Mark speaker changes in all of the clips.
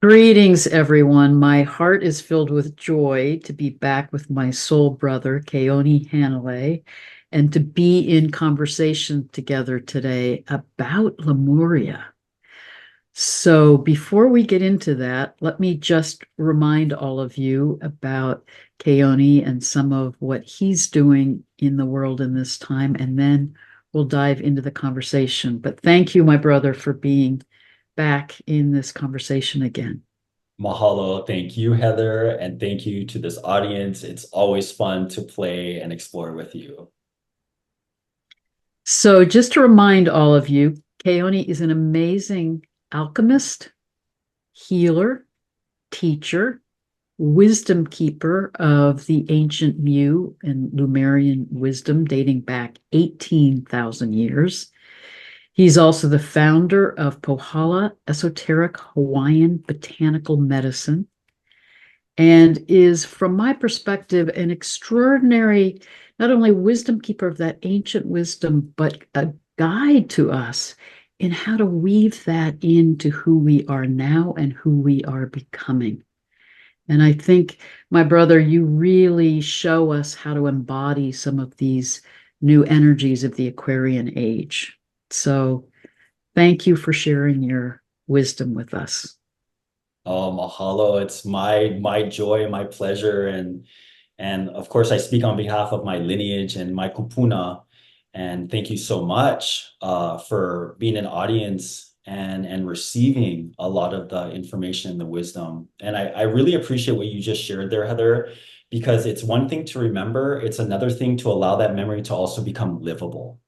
Speaker 1: Greetings, everyone. My heart is filled with joy to be back with my soul brother, Ke'oni Hanalei, and to be in conversation together today about Lemuria. So, before we get into that, let me just remind all of you about Ke'oni and some of what he's doing in the world in this time, and then we'll dive into the conversation. But thank you, my brother, for being back in this conversation again.
Speaker 2: Mahalo. Thank you, Heather, and thank you to this audience. It's always fun to play and explore with you.
Speaker 1: So, just to remind all of you, Keone is an amazing alchemist, healer, teacher, wisdom keeper of the ancient Mu and Lemurian wisdom dating back 18,000 years. He's also the founder of Pohala, Esoteric Hawaiian Botanical Medicine, and is, from my perspective, an extraordinary, not only wisdom keeper of that ancient wisdom, but a guide to us in how to weave that into who we are now and who we are becoming. And I think, my brother, you really show us how to embody some of these new energies of the Aquarian age. So thank you for sharing your wisdom with us.
Speaker 2: Oh, mahalo. It's my joy, my pleasure, and of course I speak on behalf of my lineage and my kupuna. And thank you so much for being an audience and receiving a lot of the information and the wisdom. And I really appreciate what you just shared there, Heather, because it's one thing to remember, it's another thing to allow that memory to also become livable.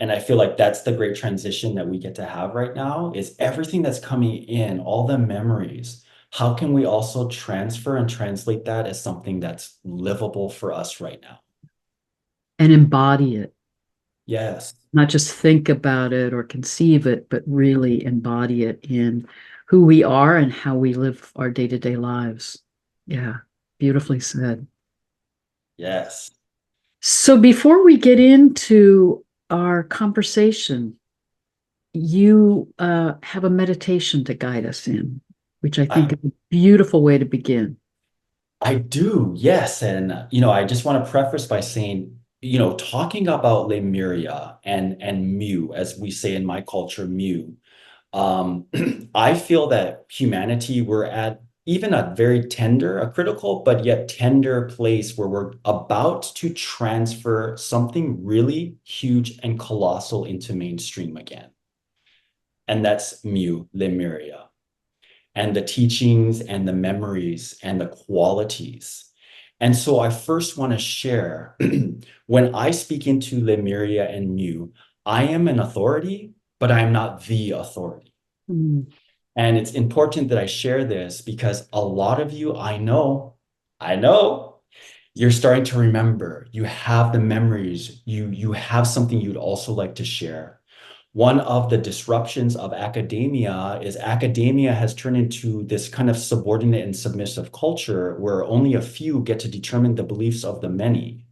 Speaker 2: And I feel like that's the great transition that we get to have right now is everything that's coming in, all the memories. How can we also transfer and translate that as something that's livable for us right now?
Speaker 1: And embody it,
Speaker 2: Yes.
Speaker 1: not just think about it or conceive it, but really embody it in who we are and how we live our day-to-day lives. Yeah, beautifully said.
Speaker 2: Yes.
Speaker 1: So before we get into our conversation, you have a meditation to guide us in, which I think
Speaker 2: I,
Speaker 1: is a beautiful way to begin.
Speaker 2: I do. Yes. And, I just want to preface by saying, talking about Lemuria and Mu, as we say in my culture, Mu. Um, I feel that humanity, we're at even a very tender, a critical, but yet tender place where we're about to transfer something really huge and colossal into mainstream again. And that's Mu, Lemuria, and the teachings and the memories and the qualities. And so I first want to share when I speak into Lemuria and Mu, I am an authority, but I am not the authority.
Speaker 1: Mm.
Speaker 2: And it's important that I share this because a lot of you, I know, you're starting to remember. You have the memories. You have something you'd also like to share. One of the disruptions of academia is academia has turned into this kind of subordinate and submissive culture where only a few get to determine the beliefs of the many.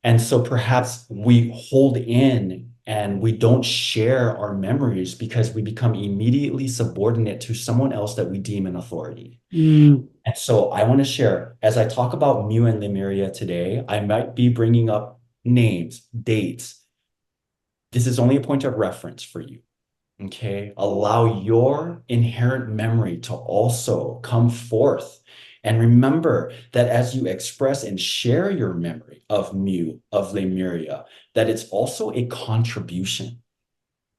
Speaker 2: And so perhaps we hold in and we don't share our memories because we become immediately subordinate to someone else that we deem an authority.
Speaker 1: Mm.
Speaker 2: And so I want to share, as I talk about Mu and Lemuria today, I might be bringing up names, dates. This is only a point of reference for you. Okay. Allow your inherent memory to also come forth. And remember that as you express and share your memory of Mu, of Lemuria, that it's also a contribution,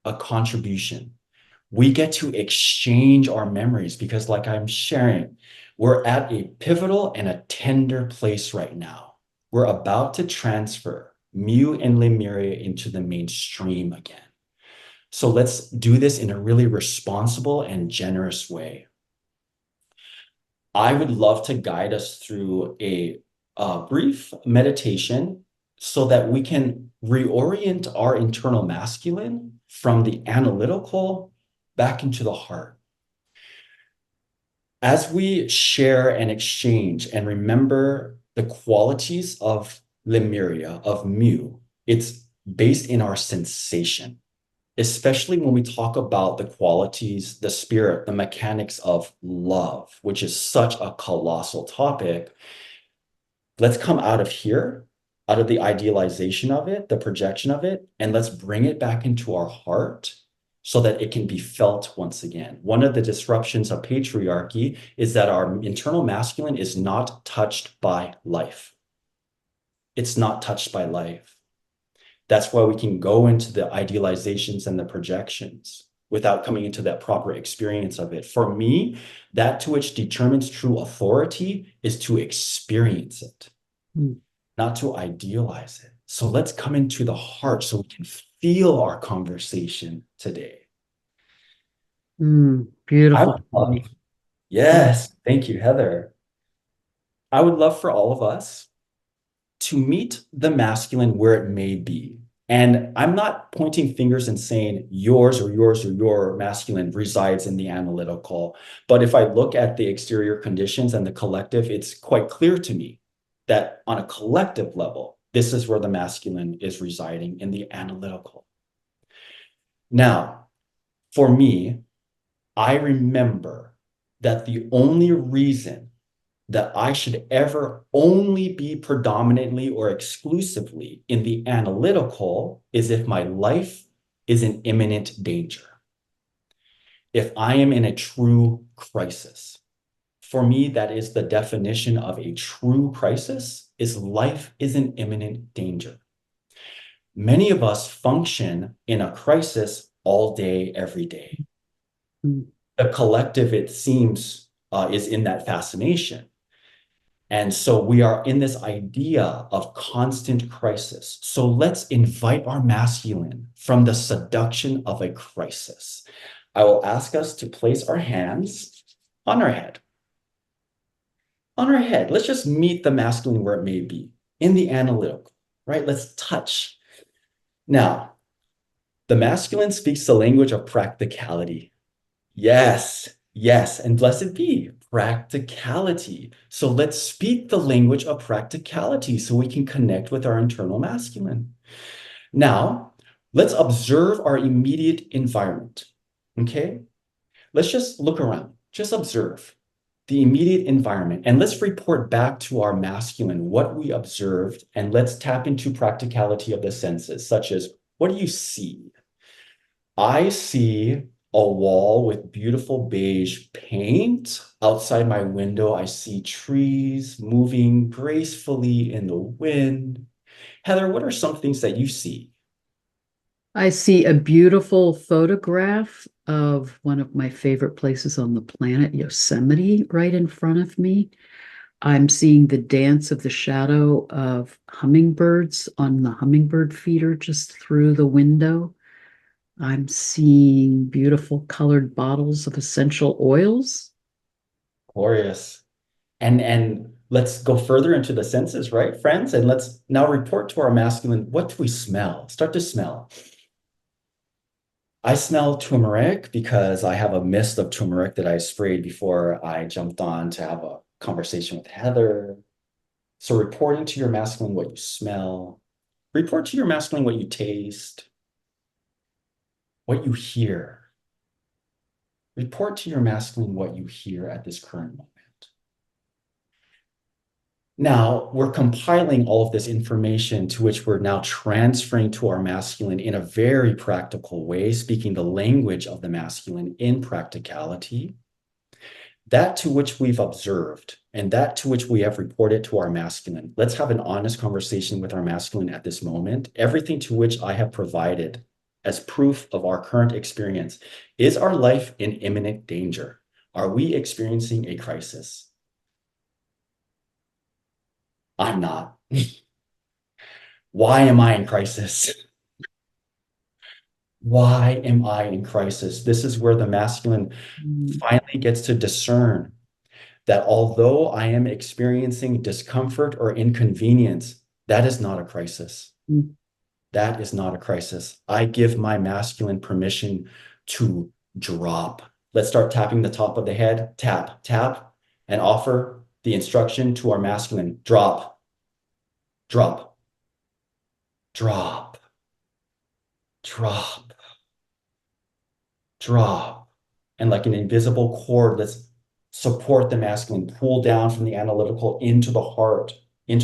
Speaker 2: a contribution. We get to exchange our memories because, like I'm sharing, we're at a pivotal and a tender place right now. We're about to transfer Mu and Lemuria into the mainstream again. So let's do this in a really responsible and generous way. I would love to guide us through a brief meditation so that we can reorient our internal masculine from the analytical back into the heart. As we share and exchange and remember the qualities of Lemuria, of Mu, it's based in our sensation. especially when we talk about the qualities, the spirit, the mechanics of love, which is such a colossal topic. Let's come out of here, out of the idealization of it, the projection of it, and let's bring it back into our heart so that it can be felt once again. One of the disruptions of patriarchy is that our internal masculine is not touched by life. It's not touched by life. That's why we can go into the idealizations and the projections without coming into that proper experience of it. For me, that to which determines true authority is to experience it, not to idealize it. So let's come into the heart so we can feel our conversation today.
Speaker 1: Beautiful.
Speaker 2: Yes, thank you, Heather. I would love for all of us to meet the masculine where it may be. And I'm not pointing fingers and saying yours or your masculine resides in the analytical. But if I look at the exterior conditions and the collective, it's quite clear to me that on a collective level, this is where the masculine is residing in the analytical. Now, for me, I remember that the only reason that I should ever only be predominantly or exclusively in the analytical is if my life is in imminent danger. If I am in a true crisis. For me, that is the definition of a true crisis, is life is in imminent danger. Many of us function in a crisis all day, every day. The collective, it seems, is in that fascination. And so we are in this idea of constant crisis. So let's invite our masculine from the seduction of a crisis. I will ask us to place our hands on our head. On our head, let's just meet the masculine where it may be, in the analytical, right? Let's touch. Now, the masculine speaks the language of practicality. Yes, yes, and blessed be practicality. So let's speak the language of practicality so we can connect with our internal masculine. Now, let's observe our immediate environment, okay? Let's just look around, just observe the immediate environment, and let's report back to our masculine what we observed, and let's tap into practicality of the senses, such as, what do you see? I see a wall with beautiful beige paint. Outside my window, I see trees moving gracefully in the wind. Heather, what are some things that you see?
Speaker 1: I see a beautiful photograph of one of my favorite places on the planet, Yosemite, right in front of me. I'm seeing the dance of the shadow of hummingbirds on the hummingbird feeder just through the window. I'm seeing beautiful colored bottles of essential oils.
Speaker 2: Glorious. And let's go further into the senses, right, friends? And let's now report to our masculine, what do we smell? Start to smell. I smell turmeric because I have a mist of turmeric that I sprayed before I jumped on to have a conversation with Heather. So reporting to your masculine what you smell. Report to your masculine what you taste, what you hear. Report to your masculine what you hear at this current moment. Now, we're compiling all of this information to which we're now transferring to our masculine in a very practical way, speaking the language of the masculine in practicality. That to which we've observed and that to which we have reported to our masculine. Let's have an honest conversation with our masculine at this moment. Everything to which I have provided as proof of our current experience. Is our life in imminent danger? Are we experiencing a crisis? I'm not. Why am I in crisis? Why am I in crisis? This is where the masculine finally gets to discern that although I am experiencing discomfort or inconvenience, that is not a crisis. That is not a crisis. I give my masculine permission to drop. Let's start tapping the top of the head. Tap, tap, and offer the instruction to our masculine. Drop, drop, drop, drop. drop. And like an invisible cord, let's support the masculine, pull down from the analytical into the heart, and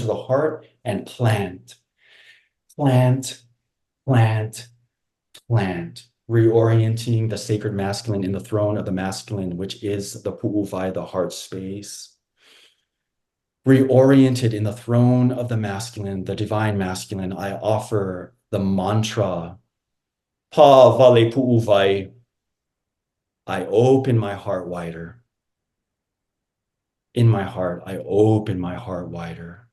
Speaker 2: plant, plant, plant, plant. Reorienting the sacred masculine in the throne of the masculine, which is the pu'uvai, the heart space. Reoriented in the throne of the masculine, the divine masculine, I offer the mantra, Pa vale pu'uvai. I open my heart wider. In my heart, I open my heart wider.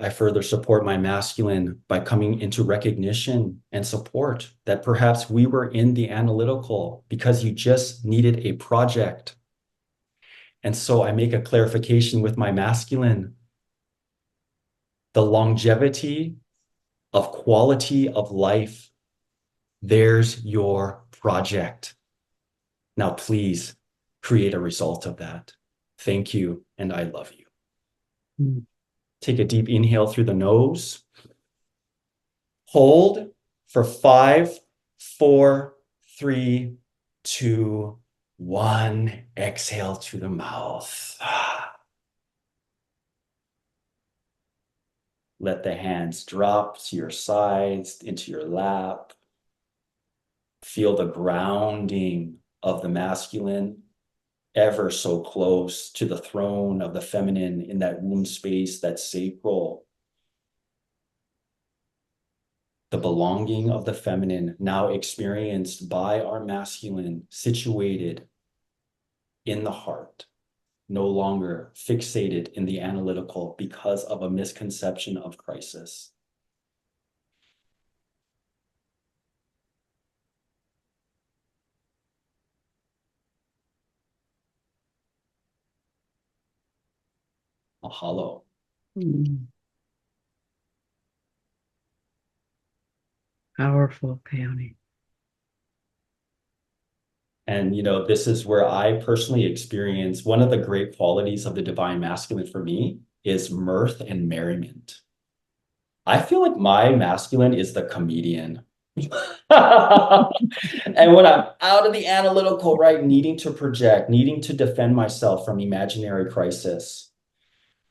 Speaker 2: I further support my masculine by coming into recognition and support that perhaps we were in the analytical because you just needed a project. And so I make a clarification with my masculine. The longevity of quality of life, there's your project. Now, please create a result of that. Thank you, and I love you.
Speaker 1: Mm.
Speaker 2: Take a deep inhale through the nose. Hold for 5, 4, 3, 2, 1. Exhale to the mouth. Let the hands drop to your sides, into your lap. Feel the grounding of the masculine, ever so close to the throne of the feminine in that womb space, that sacral. The belonging of the feminine now experienced by our masculine, situated in the heart, no longer fixated in the analytical because of a misconception of crisis. Mahalo.
Speaker 1: Mm. Powerful, Ke'oni.
Speaker 2: And, this is where I personally experience one of the great qualities of the divine masculine for me is mirth and merriment. I feel like my masculine is the comedian. And when I'm out of the analytical, right, needing to project, needing to defend myself from imaginary crisis,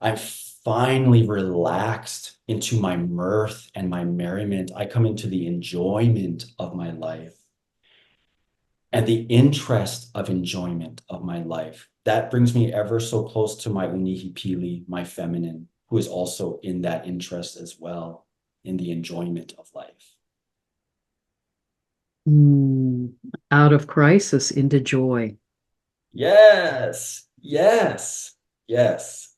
Speaker 2: I'm finally relaxed into my mirth and my merriment. I come into the enjoyment of my life and the interest of enjoyment of my life. That brings me ever so close to my unihipili, my feminine, who is also in that interest as well, in the enjoyment of life.
Speaker 1: Out of crisis into joy.
Speaker 2: Yes, yes, yes.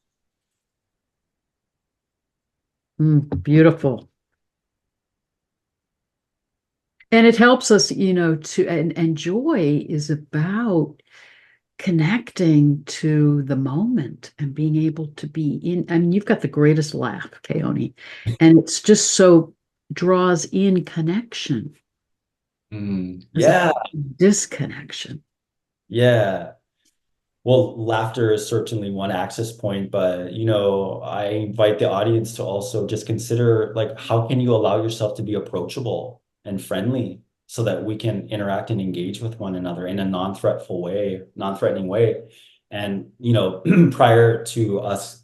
Speaker 1: Beautiful. And it helps us, and joy is about connecting to the moment and being able to be in. I mean, you've got the greatest laugh, Ke'oni, and it's just so draws in connection.
Speaker 2: Yeah.
Speaker 1: Disconnection.
Speaker 2: Yeah. Well, laughter is certainly one access point, but I invite the audience to also just consider, like, how can you allow yourself to be approachable and friendly so that we can interact and engage with one another in a non-threatening way. And prior to us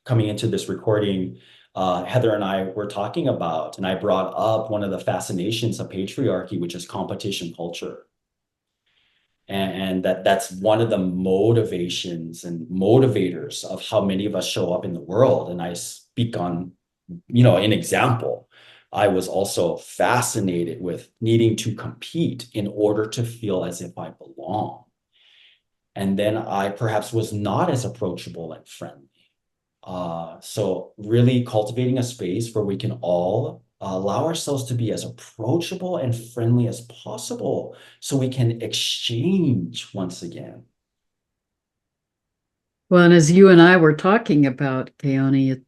Speaker 2: coming into this recording, Heather and I were talking about, and I brought up one of the fascinations of patriarchy, which is competition culture. And that's one of the motivations and motivators of how many of us show up in the world. And I speak on, an example. I was also fascinated with needing to compete in order to feel as if I belong. And then I perhaps was not as approachable and friendly. So really cultivating a space where we can all allow ourselves to be as approachable and friendly as possible so we can exchange once again.
Speaker 1: Well, and as you and I were talking about, Ke'oni,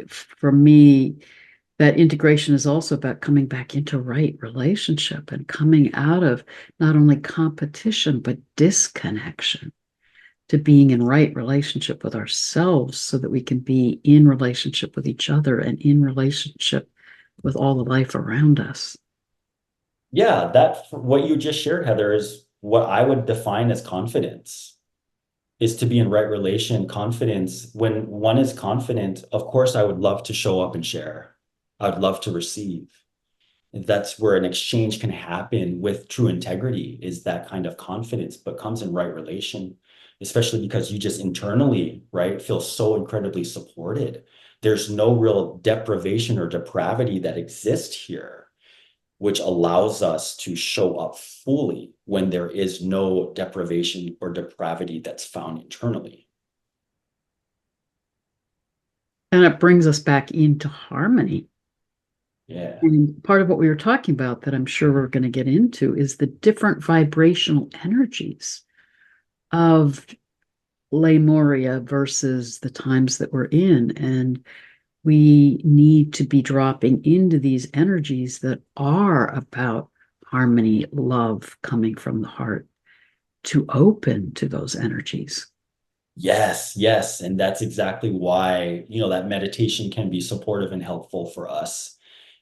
Speaker 1: for me, that integration is also about coming back into right relationship and coming out of not only competition, but disconnection, to being in right relationship with ourselves so that we can be in relationship with each other and in relationship with all the life around us.
Speaker 2: Yeah, that what you just shared, Heather, is what I would define as confidence, is to be in right relation. Confidence, when one is confident, of course, I would love to show up and share. I'd love to receive. That's where an exchange can happen with true integrity, is that kind of confidence, but comes in right relation, especially because you just internally, right, feel so incredibly supported. There's no real deprivation or depravity that exists here, which allows us to show up fully when there is no deprivation or depravity that's found internally.
Speaker 1: And it brings us back into harmony.
Speaker 2: Yeah.
Speaker 1: And part of what we were talking about that I'm sure we're going to get into is the different vibrational energies of Lemuria versus the times that we're in. And we need to be dropping into these energies that are about harmony, love coming from the heart to open to those energies.
Speaker 2: Yes, yes. And that's exactly why, that meditation can be supportive and helpful for us,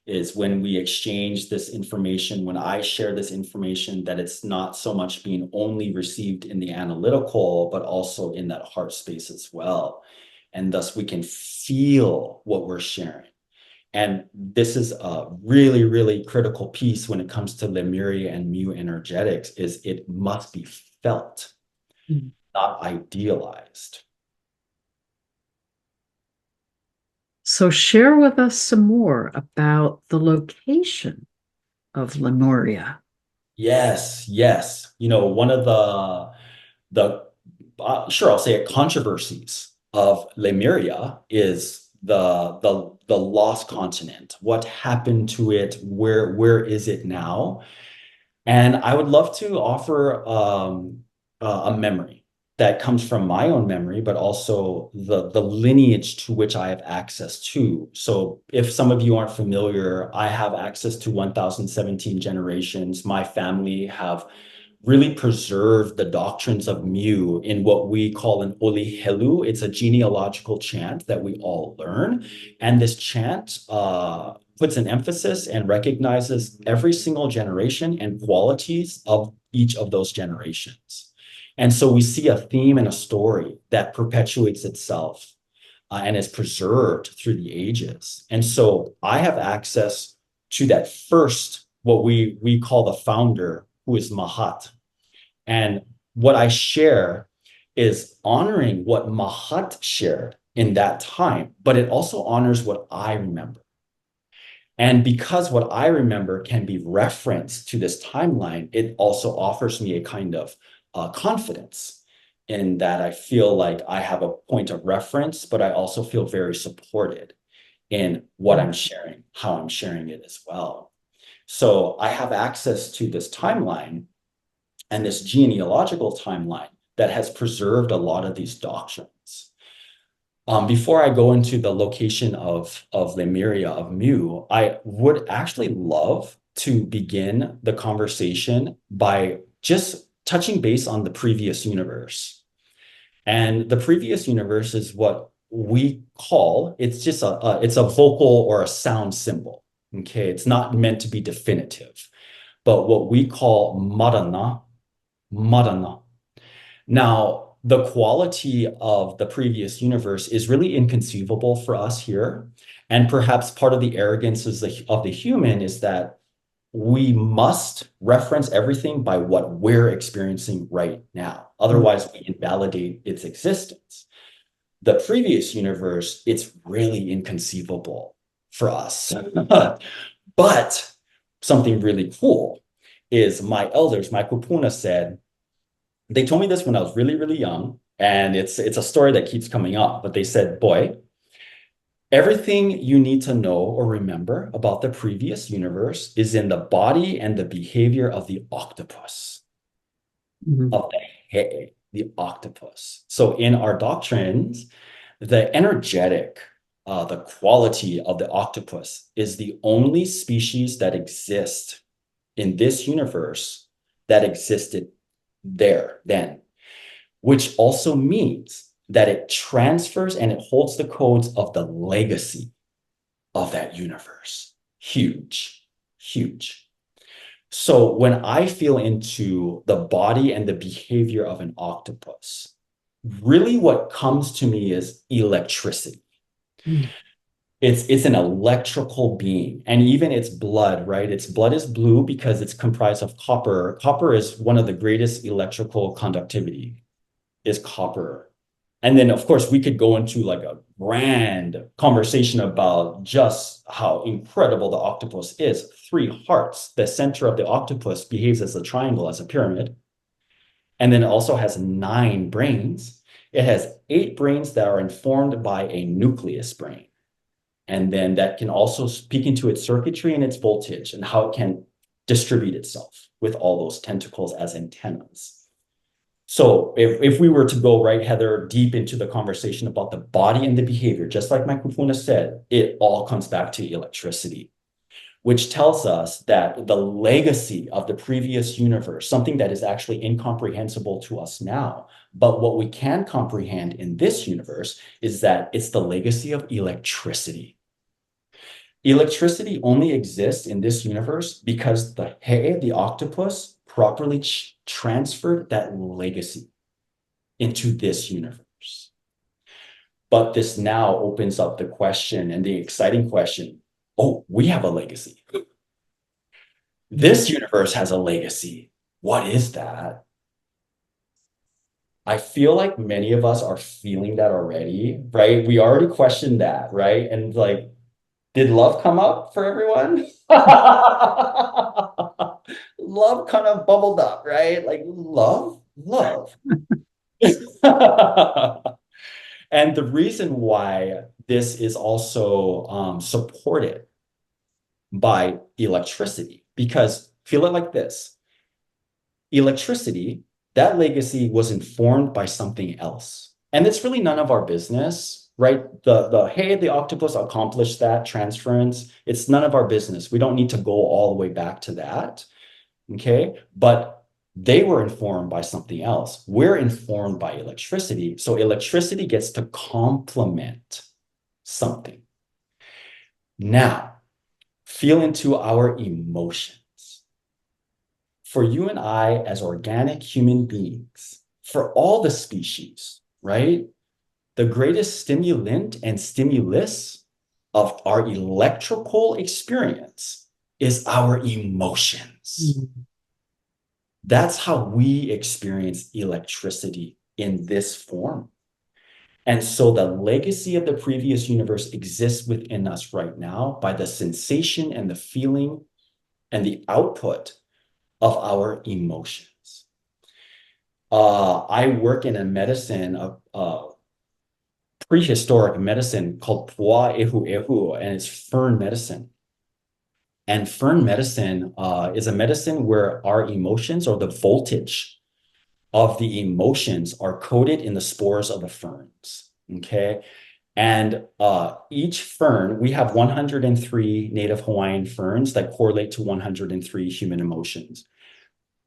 Speaker 2: is when we exchange this information, when I share this information, that it's not so much being only received in the analytical, but also in that heart space as well. And thus we can feel what we're sharing. And this is a really, really critical piece when it comes to Lemuria and Mu energetics, is it must be felt,
Speaker 1: Mm.
Speaker 2: not idealized.
Speaker 1: So, share with us some more about the location of Lemuria.
Speaker 2: Yes, yes. One of the sure, I'll say it, controversies of Lemuria is the lost continent. What happened to it? Where is it now? And I would love to offer a memory that comes from my own memory, but also the lineage to which I have access to. So if some of you aren't familiar, I have access to 1017 generations. My family have really preserved the doctrines of Mu in what we call an olihelu. It's a genealogical chant that we all learn. And this chant puts an emphasis and recognizes every single generation and qualities of each of those generations. And so we see a theme and a story that perpetuates itself and is preserved through the ages. And so I have access to that first, what we call the founder, who is Mahat. And what I share is honoring what Mahat shared in that time, but it also honors what I remember. And because what I remember can be referenced to this timeline, it also offers me a kind of confidence in that I feel like I have a point of reference, but I also feel very supported in what I'm sharing, how I'm sharing it as well. So I have access to this timeline and this genealogical timeline that has preserved a lot of these doctrines. Before I go into the location of Lemuria, of Mu, I would actually love to begin the conversation by just touching base on the previous universe. And the previous universe is what we call, it's just it's a vocal or a sound symbol. Okay, it's not meant to be definitive, but what we call Marana. Now, the quality of the previous universe is really inconceivable for us here. And perhaps part of the arrogance of the human is that we must reference everything by what we're experiencing right now. Otherwise, we invalidate its existence. The previous universe, it's really inconceivable for us. But something really cool is my elders, my kupuna, said, they told me this when I was really, really young, and it's a story that keeps coming up, but they said, boy, everything you need to know or remember about the previous universe is in the body and the behavior of the octopus,
Speaker 1: Mhm.
Speaker 2: of the octopus. So in our doctrines, the energetic, the quality of the octopus is the only species that exists in this universe that existed there then, which also means that it transfers and it holds the codes of the legacy of that universe. Huge, huge. So when I feel into the body and the behavior of an octopus, really what comes to me is electricity.
Speaker 1: Mm.
Speaker 2: It's an electrical being, and even its blood, right? Its blood is blue because it's comprised of copper. Copper is one of the greatest electrical conductivity, is copper. And then, of course, we could go into like a grand conversation about just how incredible the octopus is. 3 hearts. The center of the octopus behaves as a triangle, as a pyramid. And then it also has 9 brains. It has 8 brains that are informed by a nucleus brain. And then that can also speak into its circuitry and its voltage and how it can distribute itself with all those tentacles as antennas. So if we were to go, right, Heather, deep into the conversation about the body and the behavior, just like my kupuna said, it all comes back to electricity, which tells us that the legacy of the previous universe, something that is actually incomprehensible to us now, but what we can comprehend in this universe is that it's the legacy of electricity. Electricity only exists in this universe because the octopus, properly transferred that legacy into this universe. But this now opens up the question, and the exciting question, oh, we have a legacy. This universe has a legacy. What is that? I feel like many of us are feeling that already, right? We already questioned that, right? And like, did love come up for everyone? Love kind of bubbled up, right? Like love. And the reason why this is also supported by electricity, because feel it like this. Electricity, that legacy was informed by something else. And it's really none of our business, right? Hey, the octopus accomplished that transference. It's none of our business. We don't need to go all the way back to that. Okay. But they were informed by something else. We're informed by electricity. So electricity gets to complement something. Now, feel into our emotions. For you and I, as organic human beings, for all the species, right? The greatest stimulant and stimulus of our electrical experience is our emotions.
Speaker 1: Mm.
Speaker 2: That's how we experience electricity in this form. And so the legacy of the previous universe exists within us right now by the sensation and the feeling and the output of our emotions. I work in a medicine, prehistoric medicine called Pua Ehu Ehu, and it's fern medicine. And fern medicine is a medicine where our emotions, or the voltage of the emotions, are coded in the spores of the ferns. Okay. And each fern, we have 103 native Hawaiian ferns that correlate to 103 human emotions.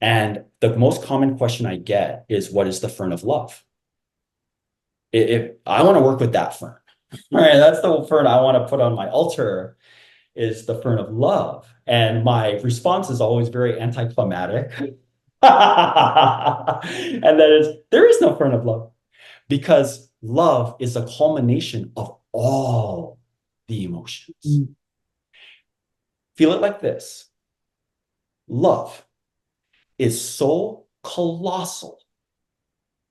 Speaker 2: And the most common question I get is, what is the fern of love? If I want to work with that fern, right? That's the fern I want to put on my altar, is the fern of love. And my response is always very anticlimactic. And that is, there is no fern of love, because love is a culmination of all the emotions.
Speaker 1: Mm.
Speaker 2: Feel it like this. Love is so colossal,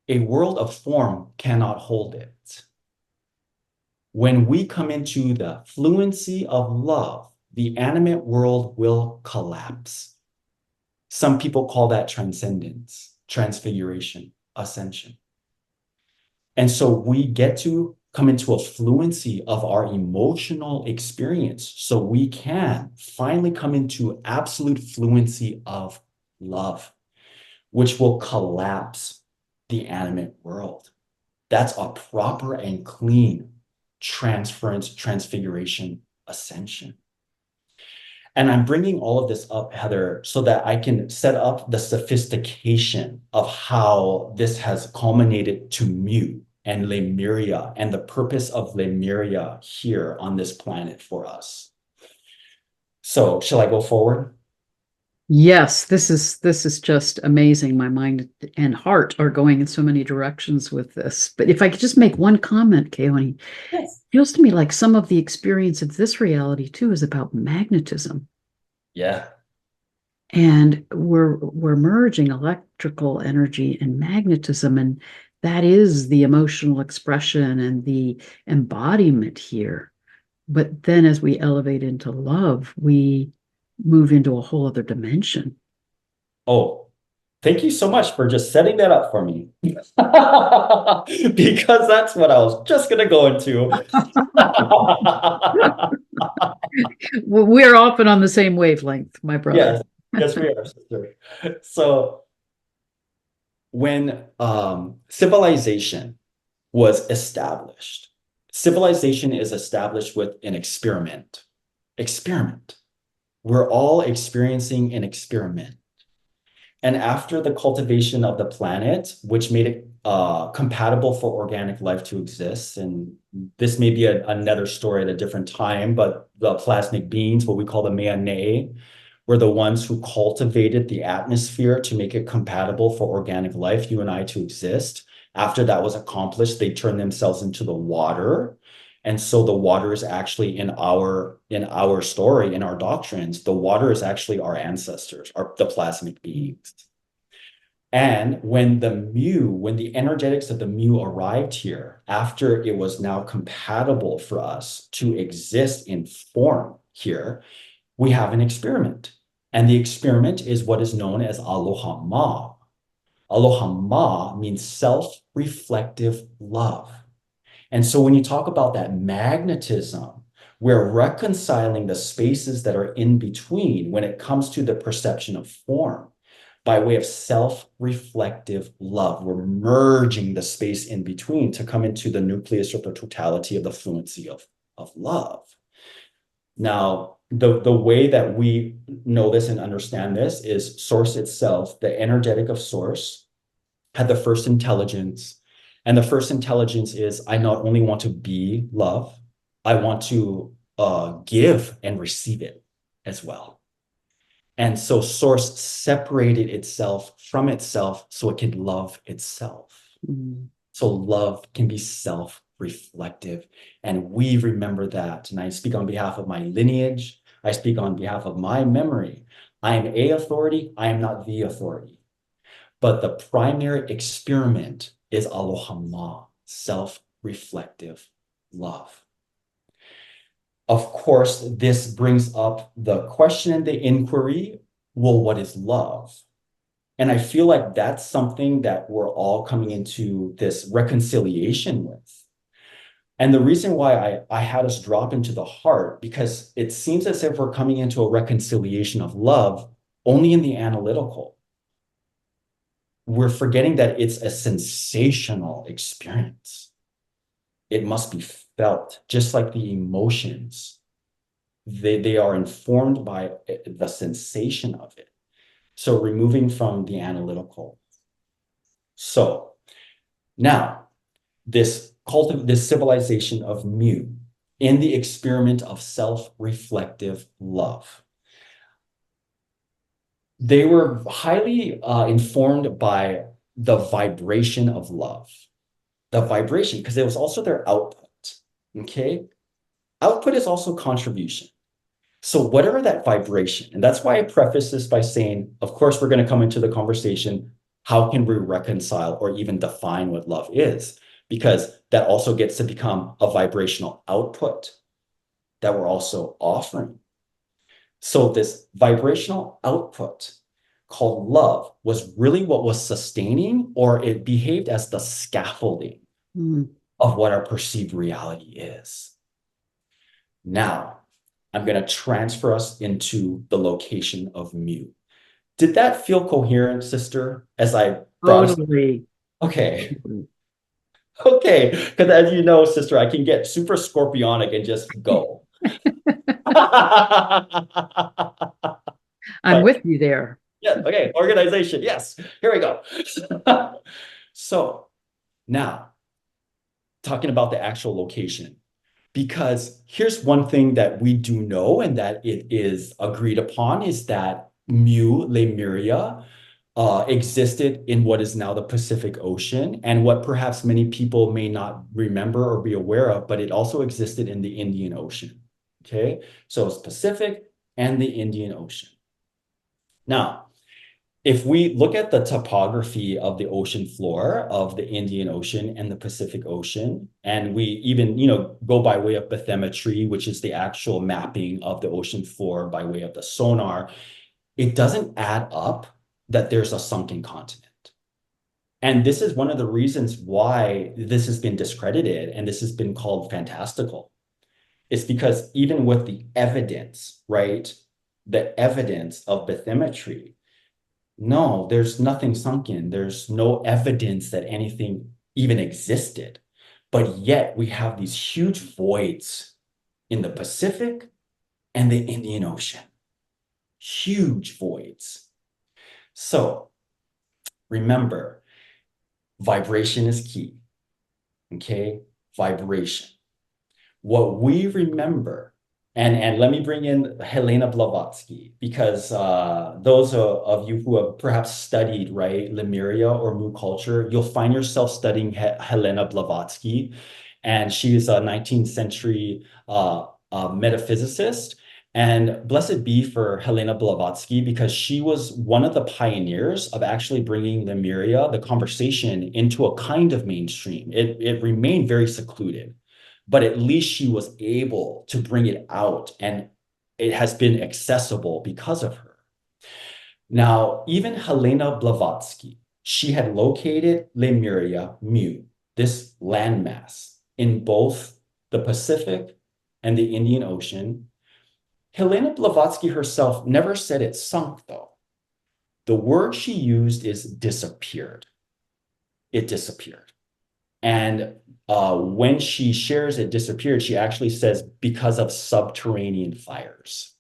Speaker 2: a world of form cannot hold it. When we come into the fluency of love, the animate world will collapse. Some people call that transcendence, transfiguration, ascension. And so we get to come into a fluency of our emotional experience, so we can finally come into absolute fluency of love, which will collapse the animate world. That's a proper and clean transference, transfiguration, ascension. And I'm bringing all of this up, Heather, so that I can set up the sophistication of how this has culminated to Mu and Lemuria and the purpose of Lemuria here on this planet for us. So shall I go forward?
Speaker 1: Yes, this is just amazing. My mind and heart are going in so many directions with this. But if I could just make one comment, Keoni,
Speaker 2: Yes.
Speaker 1: feels to me like some of the experience of this reality too is about magnetism.
Speaker 2: Yeah.
Speaker 1: And we're merging electrical energy and magnetism, and that is the emotional expression and the embodiment here. But then as we elevate into love, we move into a whole other dimension.
Speaker 2: Oh, thank you so much for just setting that up for me. Because that's what I was just gonna go into.
Speaker 1: We're often on the same wavelength, my brother.
Speaker 2: Yes, yes, we are, sister. So when civilization was established, civilization is established with an experiment. Experiment. We're all experiencing an experiment. And after the cultivation of the planet, which made it compatible for organic life to exist, and this may be another story at a different time, but the plasmic beings, what we call the Meane, were the ones who cultivated the atmosphere to make it compatible for organic life, you and I, to exist. After that was accomplished, they turned themselves into the water. And so the water is actually in our story, in our doctrines, the water is actually our ancestors, the plasmic beings. And when the energetics of the mu arrived here, after it was now compatible for us to exist in form here, we have an experiment. And the experiment is what is known as AlohaMa. AlohaMa means self-reflective love. And so when you talk about that magnetism, we're reconciling the spaces that are in between when it comes to the perception of form by way of self-reflective love. We're merging the space in between to come into the nucleus or the totality of the fluency of love. Now, the way that we know this and understand this is Source itself, the energetic of Source, had the first intelligence. And the first intelligence is, I not only want to be love, I want to give and receive it as well. And so Source separated itself from itself so it could love itself.
Speaker 1: Mm.
Speaker 2: So love can be self-reflective. And we remember that. And I speak on behalf of my lineage. I speak on behalf of my memory. I am a authority. I am not the authority. But the primary experiment is AlohaMa, self-reflective love. Of course, this brings up the question and the inquiry, well, what is love? And I feel like that's something that we're all coming into this reconciliation with. And the reason why I had us drop into the heart, because it seems as if we're coming into a reconciliation of love only in the analytical. We're forgetting that it's a sensational experience. It must be felt, just like the emotions. They are informed by the sensation of it. So removing from the analytical. So now this civilization of mu in the experiment of self-reflective love. They were highly informed by the vibration of love. The vibration, because it was also their output. Okay? Output is also contribution. So whatever that vibration, and that's why I preface this by saying, of course, we're going to come into the conversation, how can we reconcile or even define what love is? Because that also gets to become a vibrational output that we're also offering. So this vibrational output called love was really what was sustaining, or it behaved as the scaffolding of what our perceived reality is. Now, I'm going to transfer us into the location of mu. Did that feel coherent, sister, as I brought us?
Speaker 1: Totally.
Speaker 2: Okay. Okay. Because as you know, sister, I can get super scorpionic and just go.
Speaker 1: I'm
Speaker 2: But
Speaker 1: with you there.
Speaker 2: yeah, okay. Organization. Yes. Here we go. So now, talking about the actual location. Because here's one thing that we do know and that it is agreed upon is that Mu, Lemuria, existed in what is now the Pacific Ocean, and what perhaps many people may not remember or be aware of, but it also existed in the Indian Ocean. Okay, so it's Pacific and the Indian Ocean. Now, if we look at the topography of the ocean floor of the Indian Ocean and the Pacific Ocean, and we even, go by way of bathymetry, which is the actual mapping of the ocean floor by way of the sonar, it doesn't add up that there's a sunken continent. And this is one of the reasons why this has been discredited and this has been called fantastical. It's because even with the evidence, right? The evidence of bathymetry, no, there's nothing sunken. There's no evidence that anything even existed. But yet we have these huge voids in the Pacific and the Indian Ocean. Huge voids. So remember, vibration is key. Okay? Vibration. What we remember, and let me bring in Helena Blavatsky, because those of you who have perhaps studied, right, Lemuria or Mu culture, you'll find yourself studying Helena Blavatsky, and she is a 19th century metaphysicist. And blessed be for Helena Blavatsky, because she was one of the pioneers of actually bringing Lemuria, the conversation, into a kind of mainstream. It remained very secluded, but at least she was able to bring it out, and it has been accessible because of her. Now, even Helena Blavatsky, she had located Lemuria, Mu, this landmass, in both the Pacific and the Indian Ocean. Helena Blavatsky herself never said it sunk, though. The word she used is disappeared. It disappeared. And when she shares it disappeared, she actually says because of subterranean fires.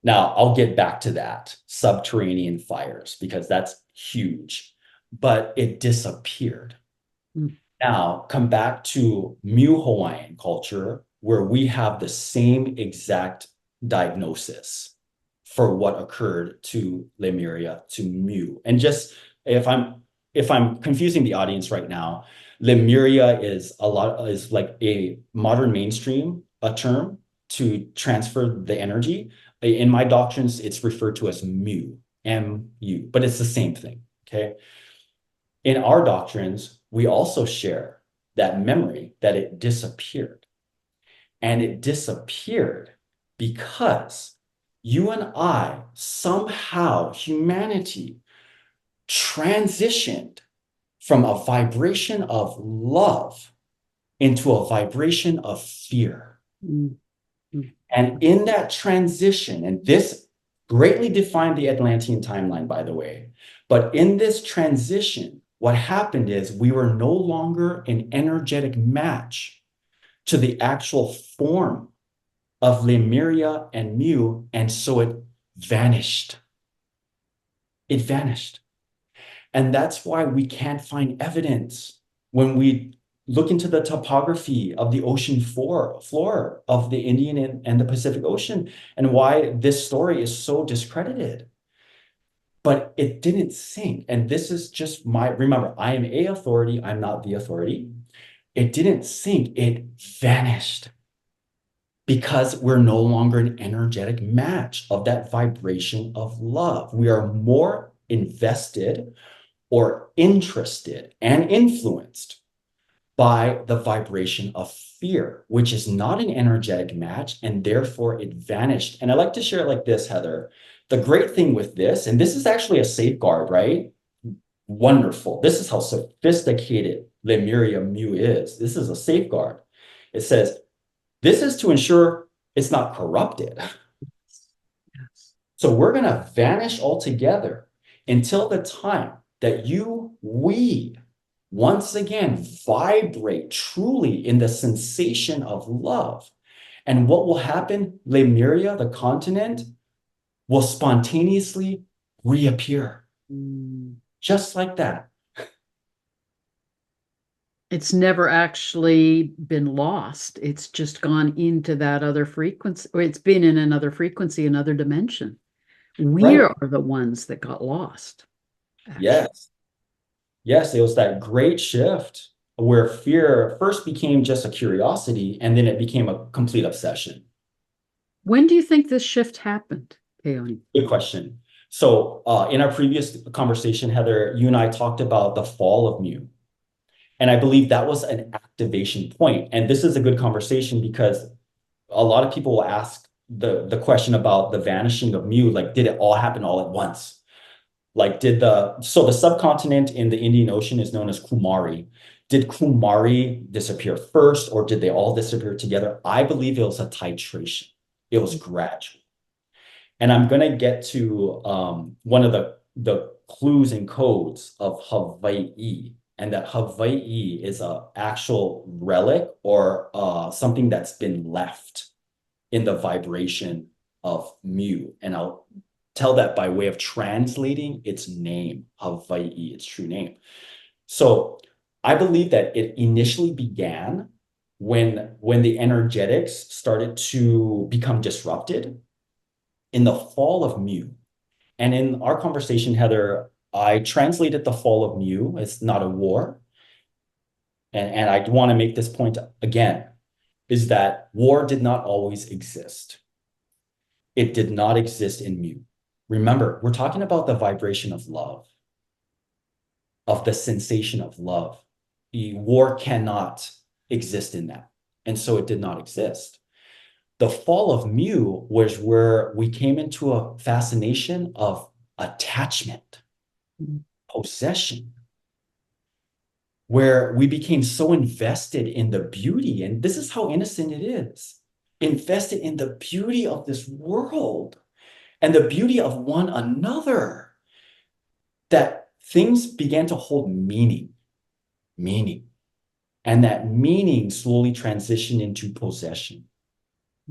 Speaker 2: Now, I'll get back to that, subterranean fires, because that's huge, but it disappeared. Mm. Now, come back to Mu Hawaiian culture, where we have the same exact diagnosis for what occurred to Lemuria, to Mu. And just if I'm confusing the audience right now, Lemuria is like a modern mainstream, a term to transfer the energy. In my doctrines, it's referred to as Mu, M-U, but it's the same thing, okay? In our doctrines, we also share that memory that it disappeared. And it disappeared because you and I, somehow, humanity, transitioned from a vibration of love into a vibration of fear. Mm-hmm. And in that transition, and this greatly defined the Atlantean timeline, by the way, but in this transition, what happened is we were no longer an energetic match to the actual form of Lemuria and Mu, and so it vanished. It vanished. And that's why we can't find evidence when we look into the topography of the ocean floor of the Indian and the Pacific Ocean, and why this story is so discredited. But it didn't sink. And this is just remember, I am a authority, I'm not the authority. It didn't sink, it vanished. Because we're no longer an energetic match of that vibration of love. We are more invested or interested and influenced by the vibration of fear, which is not an energetic match, and therefore it vanished. And I like to share it like this, Heather. The great thing with this, and this is actually a safeguard, right? Wonderful. This is how sophisticated Lemuria Mu is. This is a safeguard. It says, this is to ensure it's not corrupted. Yes. So we're going to vanish altogether until the time that we once again vibrate truly in the sensation of love. And what will happen? Lemuria, the continent, will spontaneously reappear. Just like that.
Speaker 1: It's never actually been lost. It's just gone into that other frequency, or it's been in another frequency, another dimension. We
Speaker 2: Right.
Speaker 1: are the ones that got lost, actually.
Speaker 2: Yes. Yes, it was that great shift where fear first became just a curiosity and then it became a complete obsession.
Speaker 1: When do you think this shift happened, Keoni?
Speaker 2: Good question. So, in our previous conversation, Heather, you and I talked about the fall of Mu. And I believe that was an activation point. And this is a good conversation because a lot of people will ask the question about the vanishing of Mu, like, did it all happen all at once? Like, so the subcontinent in the Indian Ocean is known as Kumari. Did Kumari disappear first, or did they all disappear together? I believe it was a titration. It was gradual. And I'm going to get to one of the clues and codes of Hawaii, and that Hawaii is an actual relic or something that's been left in the vibration of Mu. And I'll tell that by way of translating its name, Hawaii, its true name. So I believe that it initially began when the energetics started to become disrupted in the fall of Mu. And in our conversation, Heather, I translated the fall of Mu. It's not a war. And I want to make this point again, is that war did not always exist. It did not exist in Mu. Remember, we're talking about the vibration of love, of the sensation of love. The war cannot exist in that. And so it did not exist. The fall of Mu was where we came into a fascination of attachment, possession, where we became so invested in the beauty. And this is how innocent it is, invested in the beauty of this world and the beauty of one another, that things began to hold meaning. And that meaning slowly transitioned into possession.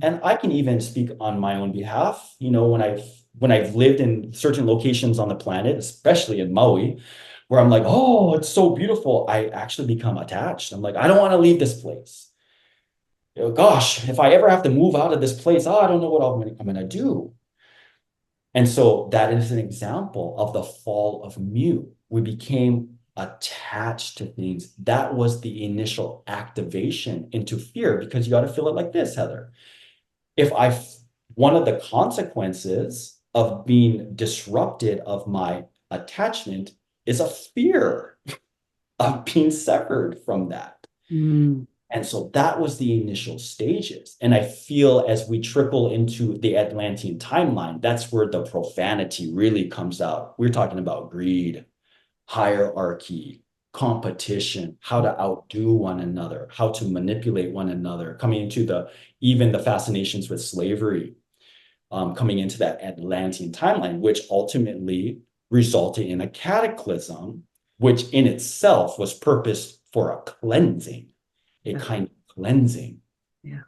Speaker 2: And I can even speak on my own behalf. You know, when I've lived in certain locations on the planet, especially in Maui, where I'm like, oh, it's so beautiful, I actually become attached. I'm like, I don't want to leave this place. You know, gosh, if I ever have to move out of this place, I don't know what I'm going to do. And so that is an example of the fall of Mu. We became attached to things. That was the initial activation into fear, because you got to feel it like this, Heather. If I, one of the consequences of being disrupted of my attachment is a fear of being severed from that.
Speaker 1: Mm.
Speaker 2: And so that was the initial stages. And I feel as we trickle into the Atlantean timeline, that's where the profanity really comes out. We're talking about greed, hierarchy, competition, how to outdo one another, how to manipulate one another, coming into even the fascinations with slavery, coming into that Atlantean timeline, which ultimately resulted in a cataclysm, which in itself was purposed for a cleansing, a
Speaker 1: Yeah.
Speaker 2: kind of cleansing.
Speaker 1: Yeah.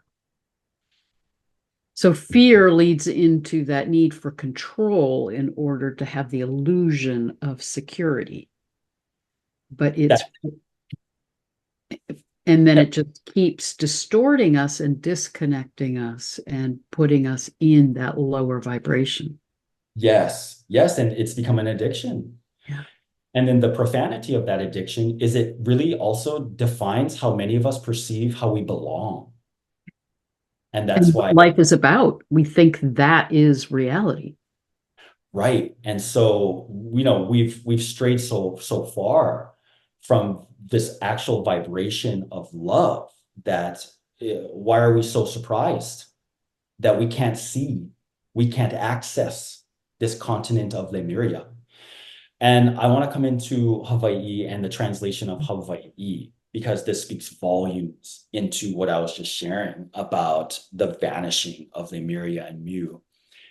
Speaker 1: So fear leads into that need for control in order to have the illusion of security. But it's, and then it just keeps distorting us and disconnecting us and putting us in that lower vibration.
Speaker 2: Yes, yes, and it's become an addiction.
Speaker 1: Yeah.
Speaker 2: And then the profanity of that addiction is it really also defines how many of us perceive how we belong. And that's
Speaker 1: And what
Speaker 2: why,
Speaker 1: life is about. We think that is reality.
Speaker 2: right. And so, you know, we've strayed so far from this actual vibration of love that why are we so surprised that we can't see, we can't access this continent of Lemuria? And I want to come into Hawaii and the translation of Hawaii, because this speaks volumes into what I was just sharing about the vanishing of Lemuria and Mu.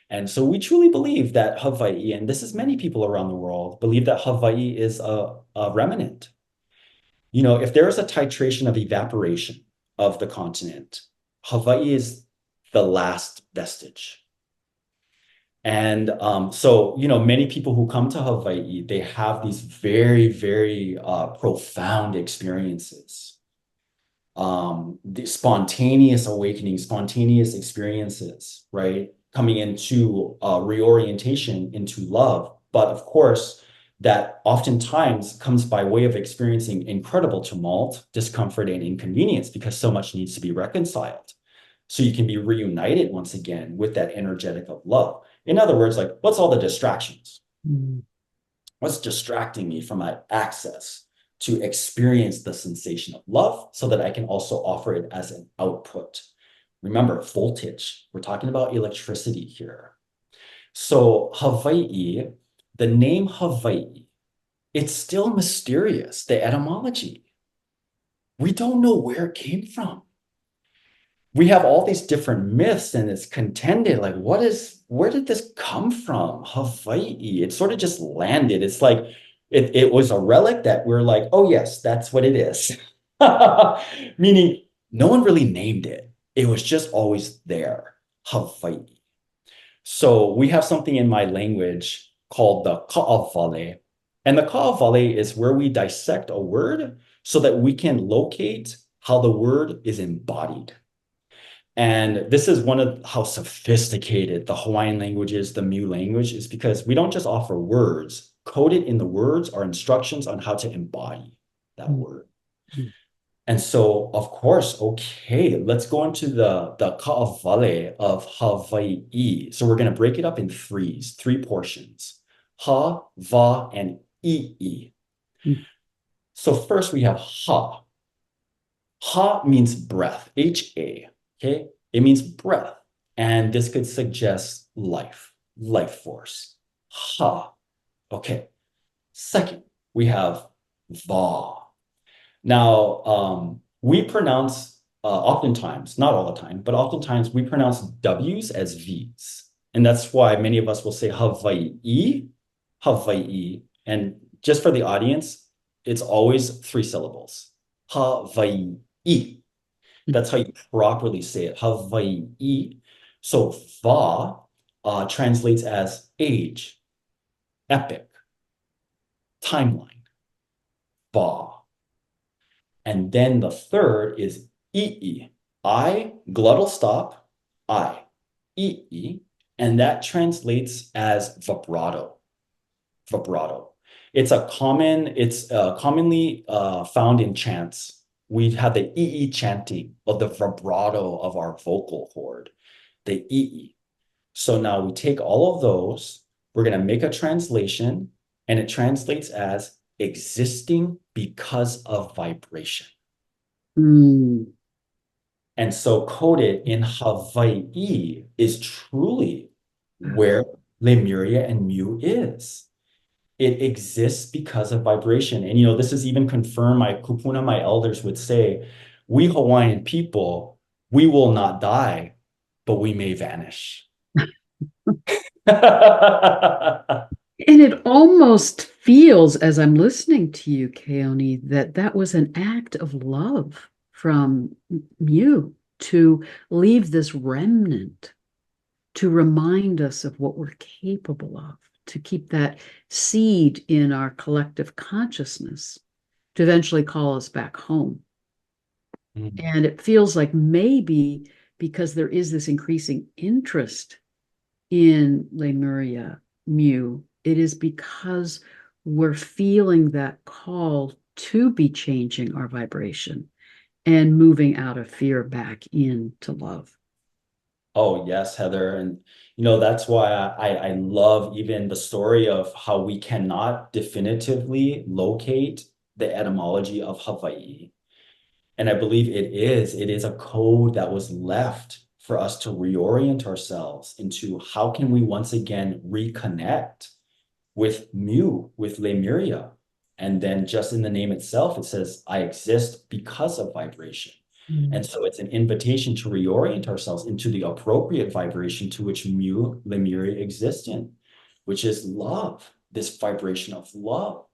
Speaker 2: And so we truly believe that Hawaii, and this is many people around the world, believe that Hawaii is a remnant. You know, if there is a titration of evaporation of the continent, Hawaii is the last vestige. And so, you know, many people who come to Hawaii, they have these very profound experiences, the spontaneous awakening, spontaneous experiences, right? coming into reorientation into love. But of course, that oftentimes comes by way of experiencing incredible tumult, discomfort, and inconvenience because so much needs to be reconciled. So you can be reunited once again with that energetic of love. In other words, like, what's all the distractions?
Speaker 1: Mm.
Speaker 2: What's distracting me from my access to experience the sensation of love so that I can also offer it as an output? Remember, voltage. We're talking about electricity here. So Hawaii, the name Hawaii, it's still mysterious, the etymology. We don't know where it came from. We have all these different myths and it's contended, like, where did this come from? Hawaii. It sort of just landed. It's like it was a relic that we're like, oh yes, that's what it is. Meaning no one really named it. It was just always there, Hawaii. So we have something in my language called the ka'avale. And the ka'avale is where we dissect a word so that we can locate how the word is embodied. And this is one of how sophisticated the Hawaiian language is, the Mu language, is because we don't just offer words. Coded in the words are instructions on how to embody that word.
Speaker 1: Mm.
Speaker 2: And so, of course, okay, let's go into the ka'avale of Hawaii. So we're going to break it up in three portions. Ha, va, and i.
Speaker 1: Mm.
Speaker 2: So first we have ha. Ha means breath, H-A. Okay, it means breath. And this could suggest life force. Ha. Okay. Second, we have va. Now, we pronounce oftentimes, not all the time, but oftentimes we pronounce W's as V's. And that's why many of us will say Hawaii, Hawaii. And just for the audience, it's always 3 syllables. Hawaii. That's how you properly say it, Hawaii. So va translates as age, epic, timeline, va. And then the third is ii. I, glottal stop, I, ii. And that translates as vibrato, vibrato. It's commonly found in chants. We have the ii chanting of the vibrato of our vocal cord, the ii. So now we take all of those, we're going to make a translation, and it translates as existing because of vibration.
Speaker 1: Mm.
Speaker 2: And so coded in Hawaii is truly where Lemuria and Mu is. It exists because of vibration. And, this is even confirmed. My kupuna, my elders would say, we Hawaiian people, we will not die, but we may vanish.
Speaker 1: And it almost feels, as I'm listening to you, Ke'oni, that was an act of love from you to leave this remnant, to remind us of what we're capable of, to keep that seed in our collective consciousness, to eventually call us back home. Mm-hmm. And it feels like maybe because there is this increasing interest in Lemuria, Mu, it is because we're feeling that call to be changing our vibration and moving out of fear back into love.
Speaker 2: Oh, yes, Heather. And, that's why I love even the story of how we cannot definitively locate the etymology of Hawaii. And I believe it is a code that was left for us to reorient ourselves into how can we once again reconnect with Mu, with Lemuria. And then just in the name itself, it says, I exist because of vibration. And so it's an invitation to reorient ourselves into the appropriate vibration to which Mu, Lemuria exists in, which is love, this vibration of love.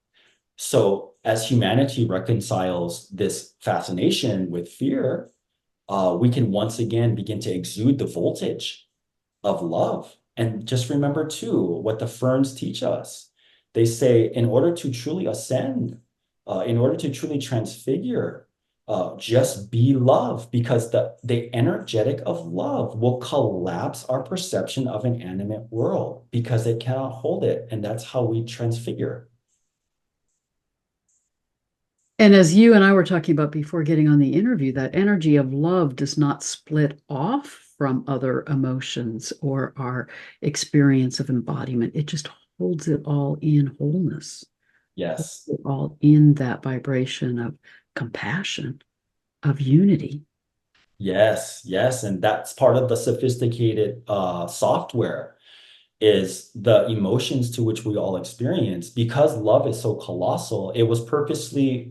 Speaker 2: So as humanity reconciles this fascination with fear, we can once again begin to exude the voltage of love. And just remember too, what the ferns teach us. They say, in order to truly ascend, in order to truly transfigure, just be love, because the energetic of love will collapse our perception of an animate world because it cannot hold it. And that's how we transfigure.
Speaker 1: And as you and I were talking about before getting on the interview, that energy of love does not split off from other emotions or our experience of embodiment. It just holds it all in wholeness,
Speaker 2: Yes.
Speaker 1: it all in that vibration of compassion, of unity.
Speaker 2: Yes, yes. And that's part of the sophisticated software, is the emotions to which we all experience. Because love is so colossal, it was purposely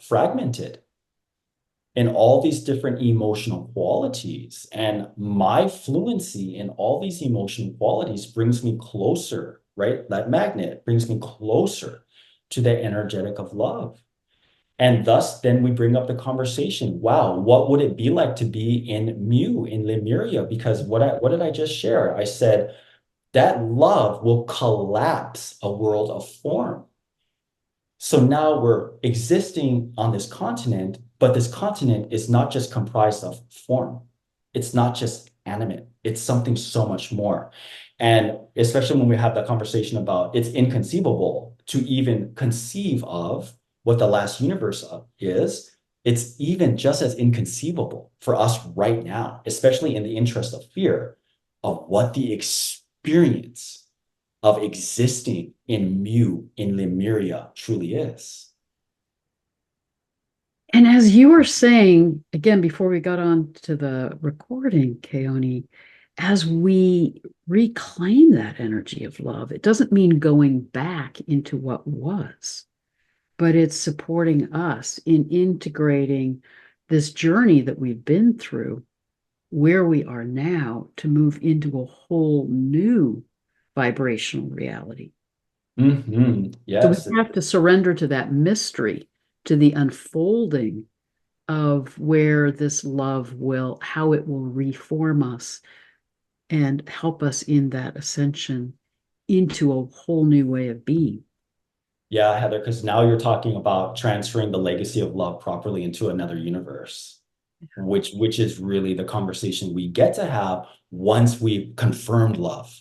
Speaker 2: fragmented in all these different emotional qualities. And my fluency in all these emotional qualities brings me closer, right? That magnet brings me closer to the energetic of love. And thus, then we bring up the conversation. Wow, what would it be like to be in Mu, in Lemuria? Because what did I just share? I said that love will collapse a world of form. So now we're existing on this continent, but this continent is not just comprised of form. It's not just animate. It's something so much more. And especially when we have that conversation about it's inconceivable to even conceive of what the last universe is, it's even just as inconceivable for us right now, especially in the interest of fear, of what the experience of existing in Mu, in Lemuria, truly is.
Speaker 1: And as you were saying, again, before we got on to the recording, Keoni, as we reclaim that energy of love, it doesn't mean going back into what was, but it's supporting us in integrating this journey that we've been through, where we are now, to move into a whole new vibrational reality. So we
Speaker 2: Yes.
Speaker 1: have to surrender to that mystery, to the unfolding of where this love will, how it will reform us and help us in that ascension into a whole new way of being.
Speaker 2: Yeah, Heather, because now you're talking about transferring the legacy of love properly into another universe, which is really the conversation we get to have once we've confirmed love,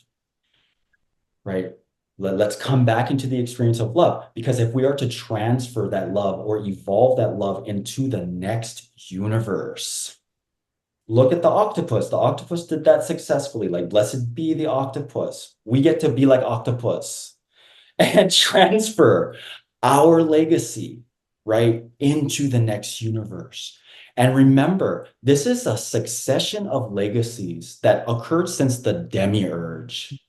Speaker 2: right? Let's come back into the experience of love, because if we are to transfer that love or evolve that love into the next universe, look at the octopus. The octopus did that successfully. Like, blessed be the octopus. We get to be like octopus and transfer our legacy, right, into the next universe. And remember, this is a succession of legacies that occurred since the demiurge.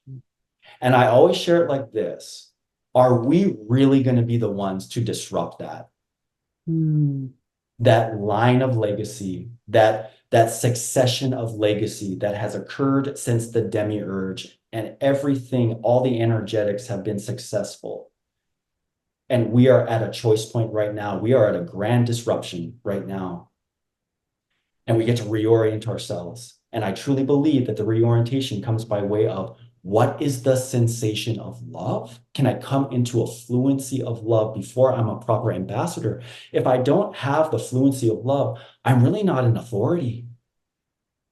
Speaker 2: And I always share it like this. Are we really going to be the ones to disrupt that?
Speaker 1: Mm.
Speaker 2: That line of legacy, that succession of legacy that has occurred since the demiurge, and everything, all the energetics have been successful. And we are at a choice point right now. We are at a grand disruption right now. And we get to reorient ourselves. And I truly believe that the reorientation comes by way of, what is the sensation of love? Can I come into a fluency of love before I'm a proper ambassador? If I don't have the fluency of love, I'm really not an authority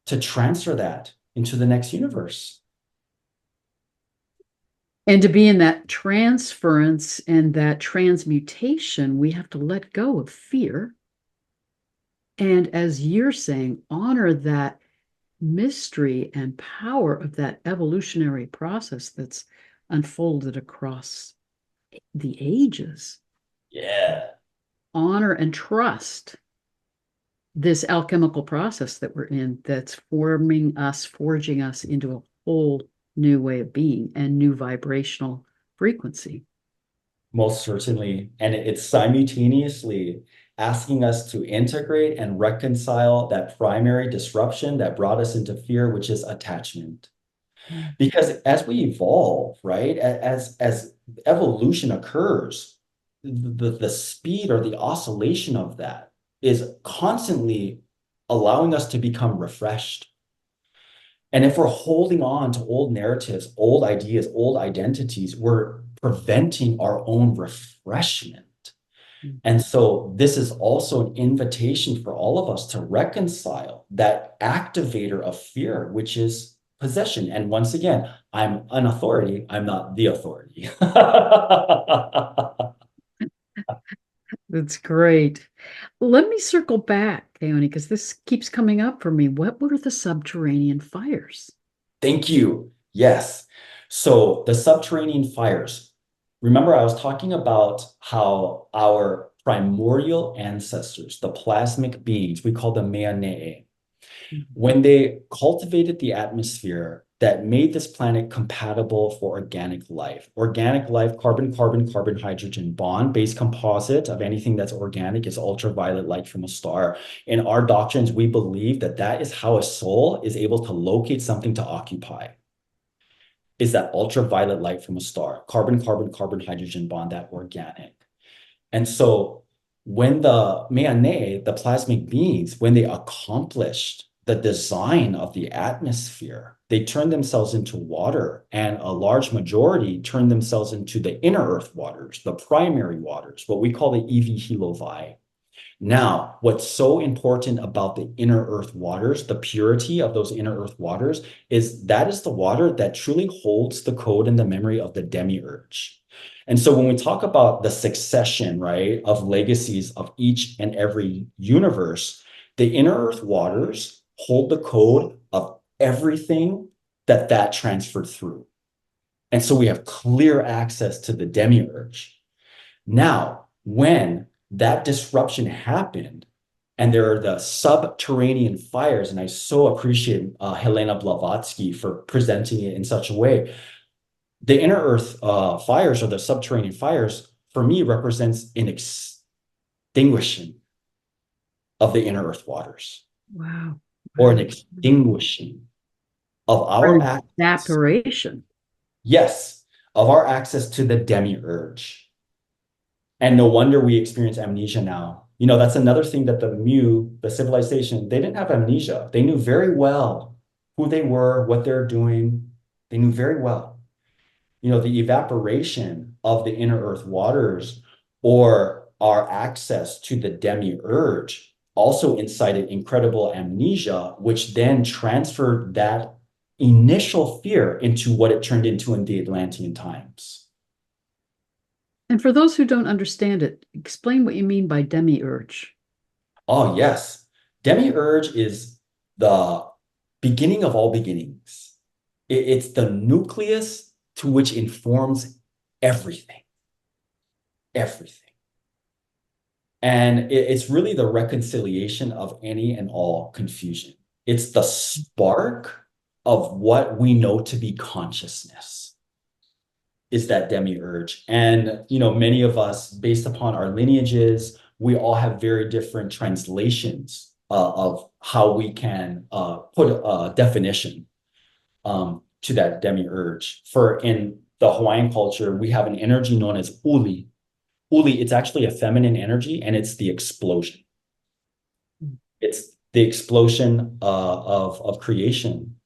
Speaker 2: to transfer that into the next universe.
Speaker 1: And to be in that transference and that transmutation, we have to let go of fear. And as you're saying, honor that mystery and power of that evolutionary process that's unfolded across the ages.
Speaker 2: Yeah.
Speaker 1: Honor and trust this alchemical process that we're in, that's forming us, forging us into a whole new way of being and new vibrational frequency.
Speaker 2: Most certainly. And it's simultaneously asking us to integrate and reconcile that primary disruption that brought us into fear, which is attachment. Because as we evolve, right, as evolution occurs, the speed or the oscillation of that is constantly allowing us to become refreshed. And if we're holding on to old narratives, old ideas, old identities, we're preventing our own refreshment.
Speaker 1: Mm.
Speaker 2: And so this is also an invitation for all of us to reconcile that activator of fear, which is possession. And once again, I'm an authority. I'm not the authority.
Speaker 1: That's great. Let me circle back, Keoni, because this keeps coming up for me. What were the subterranean fires?
Speaker 2: Thank you. Yes. So the subterranean fires. Remember, I was talking about how our primordial ancestors, the plasmic beings, we call them Meane'e, when they cultivated the atmosphere that made this planet compatible for organic life, carbon, carbon, carbon, hydrogen bond based composite of anything that's organic is ultraviolet light from a star. In our doctrines, we believe that that is how a soul is able to locate something to occupy, is that ultraviolet light from a star, carbon, carbon, carbon, hydrogen bond, that organic. And so when the Meane, the plasmic beings, when they accomplished the design of the atmosphere, they turned themselves into water, and a large majority turned themselves into the inner earth waters, the primary waters, what we call the Evi Hilovai. Now, what's so important about the inner earth waters, the purity of those inner earth waters, is that is the water that truly holds the code and the memory of the demiurge. And so when we talk about the succession, right, of legacies of each and every universe, the inner earth waters hold the code of everything that transferred through. And so we have clear access to the demiurge. Now, when that disruption happened, and there are the subterranean fires, and I so appreciate Helena Blavatsky for presenting it in such a way. The inner earth fires, or the subterranean fires, for me represents an extinguishing of the inner earth waters,
Speaker 1: Wow.
Speaker 2: or an
Speaker 1: Wow.
Speaker 2: extinguishing of
Speaker 1: Or
Speaker 2: our
Speaker 1: an
Speaker 2: access,
Speaker 1: evaporation.
Speaker 2: yes, of our access to the demiurge. And no wonder we experience amnesia now. You know, that's another thing that the Mu, the civilization, they didn't have amnesia. They knew very well who they were, what they're doing. They knew very well. You know, the evaporation of the inner earth waters, or our access to the demiurge, also incited incredible amnesia, which then transferred that initial fear into what it turned into in the Atlantean times.
Speaker 1: And for those who don't understand it, explain what you mean by demiurge.
Speaker 2: Oh, yes. Demiurge is the beginning of all beginnings. It's the nucleus to which informs everything, everything. And it's really the reconciliation of any and all confusion. It's the spark of what we know to be consciousness, is that demiurge. And, you know, many of us, based upon our lineages, we all have very different translations of how we can put a definition to that demiurge. For in the Hawaiian culture, we have an energy known as uli. Uli, it's actually a feminine energy, and it's the explosion. It's the explosion of creation.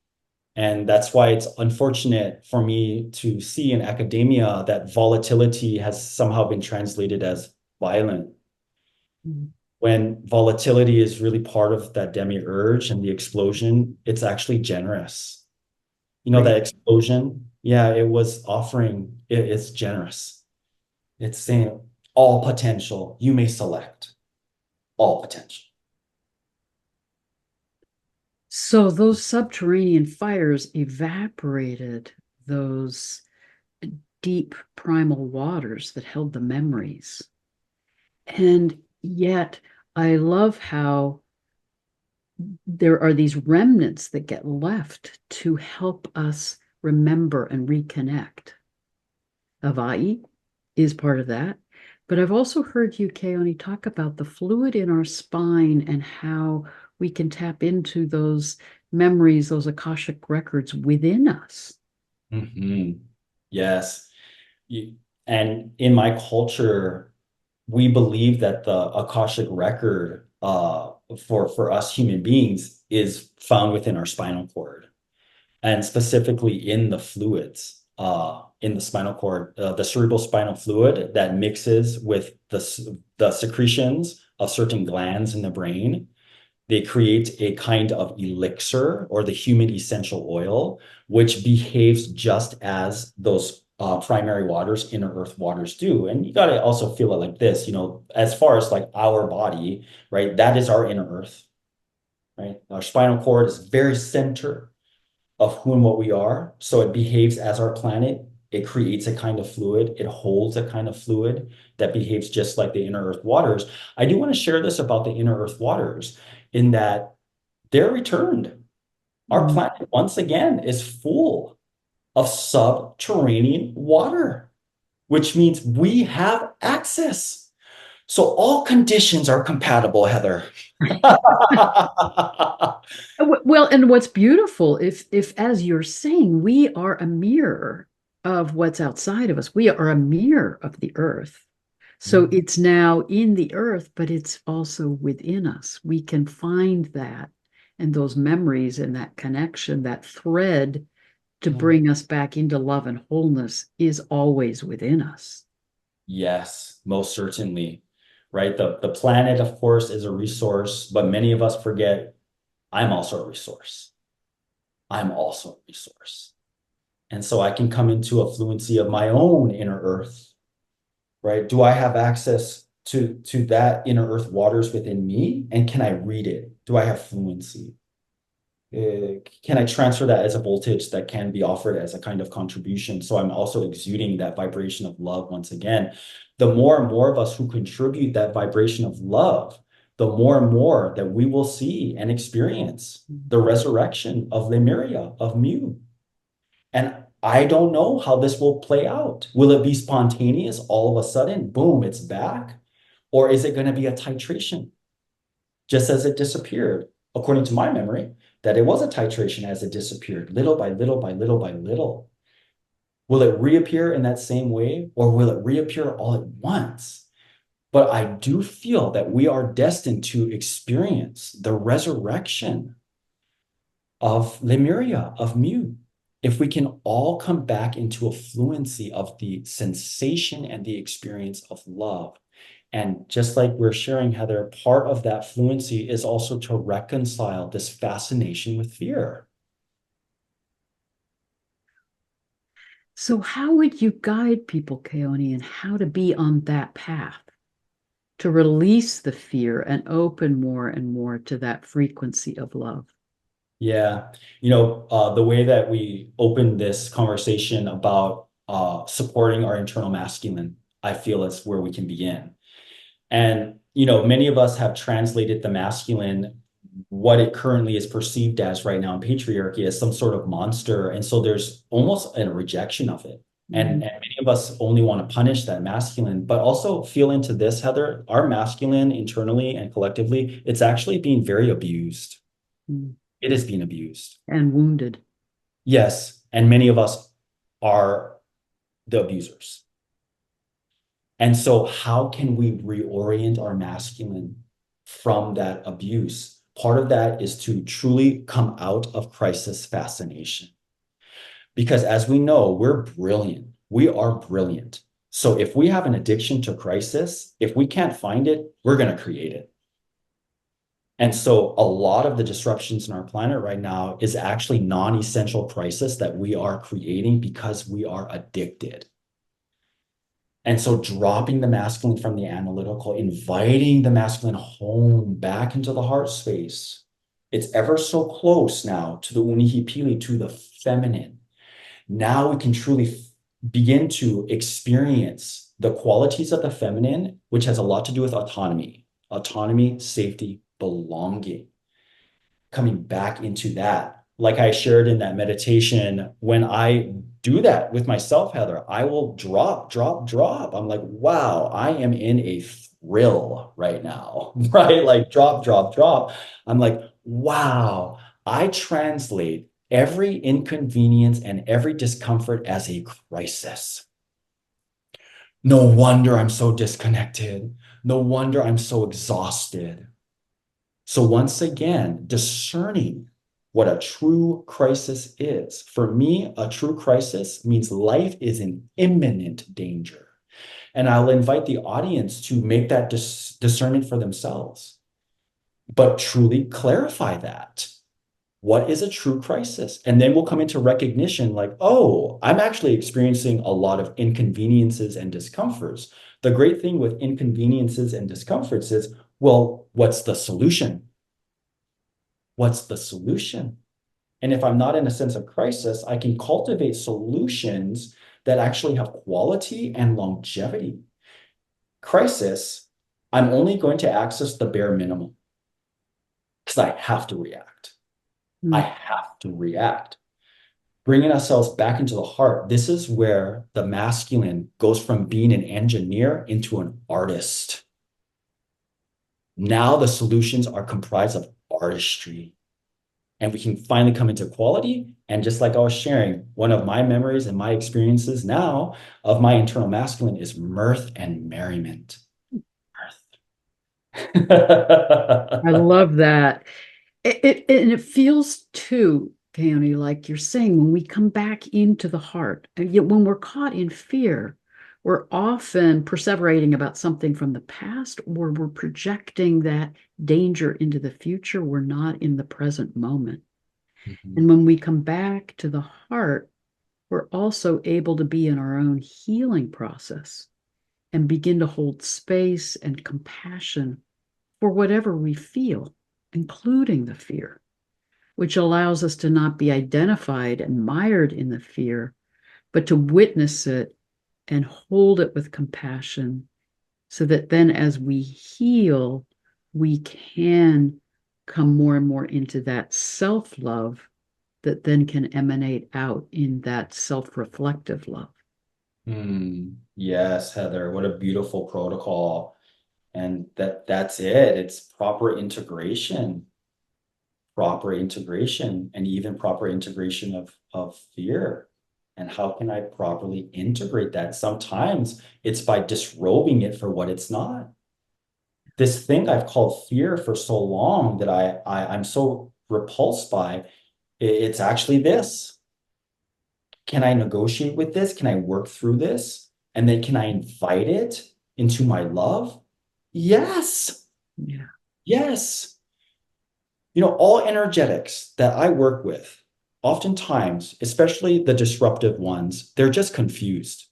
Speaker 2: And that's why it's unfortunate for me to see in academia that volatility has somehow been translated as violent,
Speaker 1: Mm.
Speaker 2: when volatility is really part of that demiurge and the explosion. It's actually generous. You know, that
Speaker 1: Great.
Speaker 2: explosion, yeah, it was offering, it's generous. It's saying all potential, you may select all potential.
Speaker 1: So those subterranean fires evaporated those deep primal waters that held the memories. And yet, I love how there are these remnants that get left to help us remember and reconnect. Hawaii is part of that. But I've also heard you, Keoni, talk about the fluid in our spine and how we can tap into those memories, those Akashic records within us.
Speaker 2: Mhm. Yes. And in my culture, we believe that the Akashic record for us human beings is found within our spinal cord, and specifically in the fluids in the spinal cord, the cerebral spinal fluid that mixes with the secretions of certain glands in the brain. They create a kind of elixir or the human essential oil, which behaves just as those primary waters, inner earth waters do. And you got to also feel it like this, as far as like our body, right? That is our inner earth, right? Our spinal cord is very center of who and what we are. So it behaves as our planet. It creates a kind of fluid. It holds a kind of fluid that behaves just like the inner earth waters. I do want to share this about the inner earth waters in that they're returned. Our planet, once again, is full of subterranean water, which means we have access. So all conditions are compatible, Heather.
Speaker 1: Well, and what's beautiful, if as you're saying, we are a mirror of what's outside of us. We are a mirror of the earth. So it's now in the earth, but it's also within us. We can find that and those memories and that connection, that thread to bring us back into love and wholeness is always within us.
Speaker 2: Yes, most certainly. Right. The planet, of course, is a resource, but many of us forget I'm also a resource. I'm also a resource. And so I can come into a fluency of my own inner earth, right? Do I have access to that inner earth waters within me? And can I read it? Do I have fluency? Can I transfer that as a voltage that can be offered as a kind of contribution? So I'm also exuding that vibration of love once again. The more and more of us who contribute that vibration of love, the more and more that we will see and experience the resurrection of Lemuria, of Mu. And I don't know how this will play out. Will it be spontaneous? All of a sudden, boom, it's back? Or is it going to be a titration? Just as it disappeared, according to my memory, that it was a titration as it disappeared, little by little by little by little. Will it reappear in that same way, or will it reappear all at once? But I do feel that we are destined to experience the resurrection of Lemuria, of Mu. If we can all come back into a fluency of the sensation and the experience of love. And just like we're sharing, Heather, part of that fluency is also to reconcile this fascination with fear.
Speaker 1: So how would you guide people, Ke'oni, in how to be on that path, to release the fear and open more and more to that frequency of love?
Speaker 2: Yeah, the way that we opened this conversation about supporting our internal masculine, I feel is where we can begin. And, many of us have translated the masculine, what it currently is perceived as right now in patriarchy, as some sort of monster. And so there's almost a rejection of it. And many of us only want to punish that masculine, but also feel into this, Heather, our masculine internally and collectively, it's actually being very abused. It is being abused.
Speaker 1: And wounded.
Speaker 2: Yes. And many of us are the abusers. And so how can we reorient our masculine from that abuse? Part of that is to truly come out of crisis fascination. Because as we know, we're brilliant. We are brilliant. So if we have an addiction to crisis, if we can't find it, we're going to create it. And so a lot of the disruptions in our planet right now is actually non-essential crisis that we are creating because we are addicted. And so dropping the masculine from the analytical, inviting the masculine home back into the heart space. It's ever so close now to the unihipili, to the feminine. Now we can truly begin to experience the qualities of the feminine, which has a lot to do with autonomy, safety, belonging. Coming back into that. Like I shared in that meditation, when I do that with myself, Heather, I will drop. I'm like, wow, I am in a thrill right now, right? Like drop. I'm like, wow, I translate every inconvenience and every discomfort as a crisis. No wonder I'm so disconnected. No wonder I'm so exhausted. So once again, discerning what a true crisis is. For me, a true crisis means life is in imminent danger. And I'll invite the audience to make that discernment for themselves, but truly clarify that. What is a true crisis? And then we'll come into recognition like, oh, I'm actually experiencing a lot of inconveniences and discomforts. The great thing with inconveniences and discomforts is, well, what's the solution? What's the solution? And if I'm not in a sense of crisis, I can cultivate solutions that actually have quality and longevity. Crisis, I'm only going to access the bare minimum because I have to react. I have to react. Bringing ourselves back into the heart, this is where the masculine goes from being an engineer into an artist. Now the solutions are comprised of artistry. And we can finally come into quality. And just like I was sharing, one of my memories and my experiences now of my internal masculine is mirth and merriment. Mirth.
Speaker 1: I love that. And it feels too, Ke'oni, like you're saying, when we come back into the heart, and yet when we're caught in fear, we're often perseverating about something from the past, or we're projecting that danger into the future. We're not in the present moment.
Speaker 2: Mhm.
Speaker 1: And when we come back to the heart, we're also able to be in our own healing process and begin to hold space and compassion for whatever we feel, including the fear, which allows us to not be identified and mired in the fear, but to witness it and hold it with compassion so that then as we heal, we can come more and more into that self-love that then can emanate out in that self-reflective love.
Speaker 2: Yes, Heather, what a beautiful protocol. And that's it. It's proper integration, and even proper integration of fear. And how can I properly integrate that? Sometimes it's by disrobing it for what it's not. This thing I've called fear for so long that I'm so repulsed by, it's actually this. Can I negotiate with this? Can I work through this? And then can I invite it into my love? Yes.
Speaker 1: Yeah.
Speaker 2: Yes. You know, all energetics that I work with, oftentimes, especially the disruptive ones, they're just confused.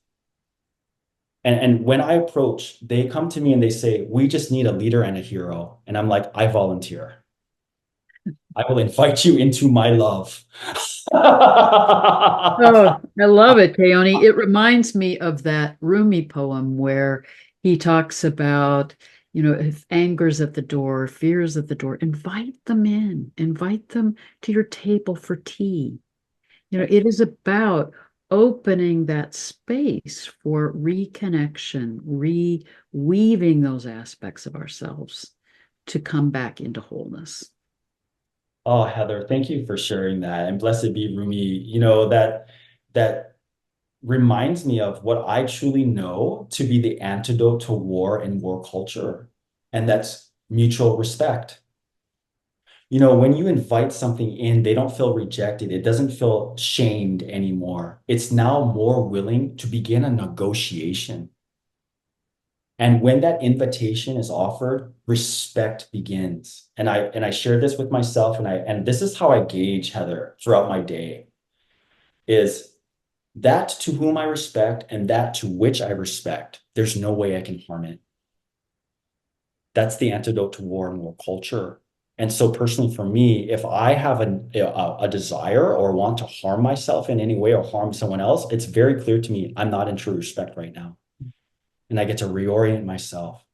Speaker 2: And when I approach, they come to me and they say, we just need a leader and a hero. And I'm like, I volunteer. I will invite you into my love.
Speaker 1: Oh, I love it, Ke'oni. It reminds me of that Rumi poem where he talks about, if anger's at the door, fear's at the door, invite them in, invite them to your table for tea. It is about opening that space for reconnection, reweaving those aspects of ourselves to come back into wholeness.
Speaker 2: Oh, Heather, thank you for sharing that. And blessed be Rumi. You know, that reminds me of what I truly know to be the antidote to war and war culture. And that's mutual respect. You know, when you invite something in, they don't feel rejected. It doesn't feel shamed anymore. It's now more willing to begin a negotiation. And when that invitation is offered, respect begins. And I share this with myself, and this is how I gauge, Heather, throughout my day, is that to whom I respect and that to which I respect, there's no way I can harm it. That's the antidote to war and war culture. And so personally for me, if I have a desire or want to harm myself in any way or harm someone else, it's very clear to me I'm not in true respect right now. And I get to reorient myself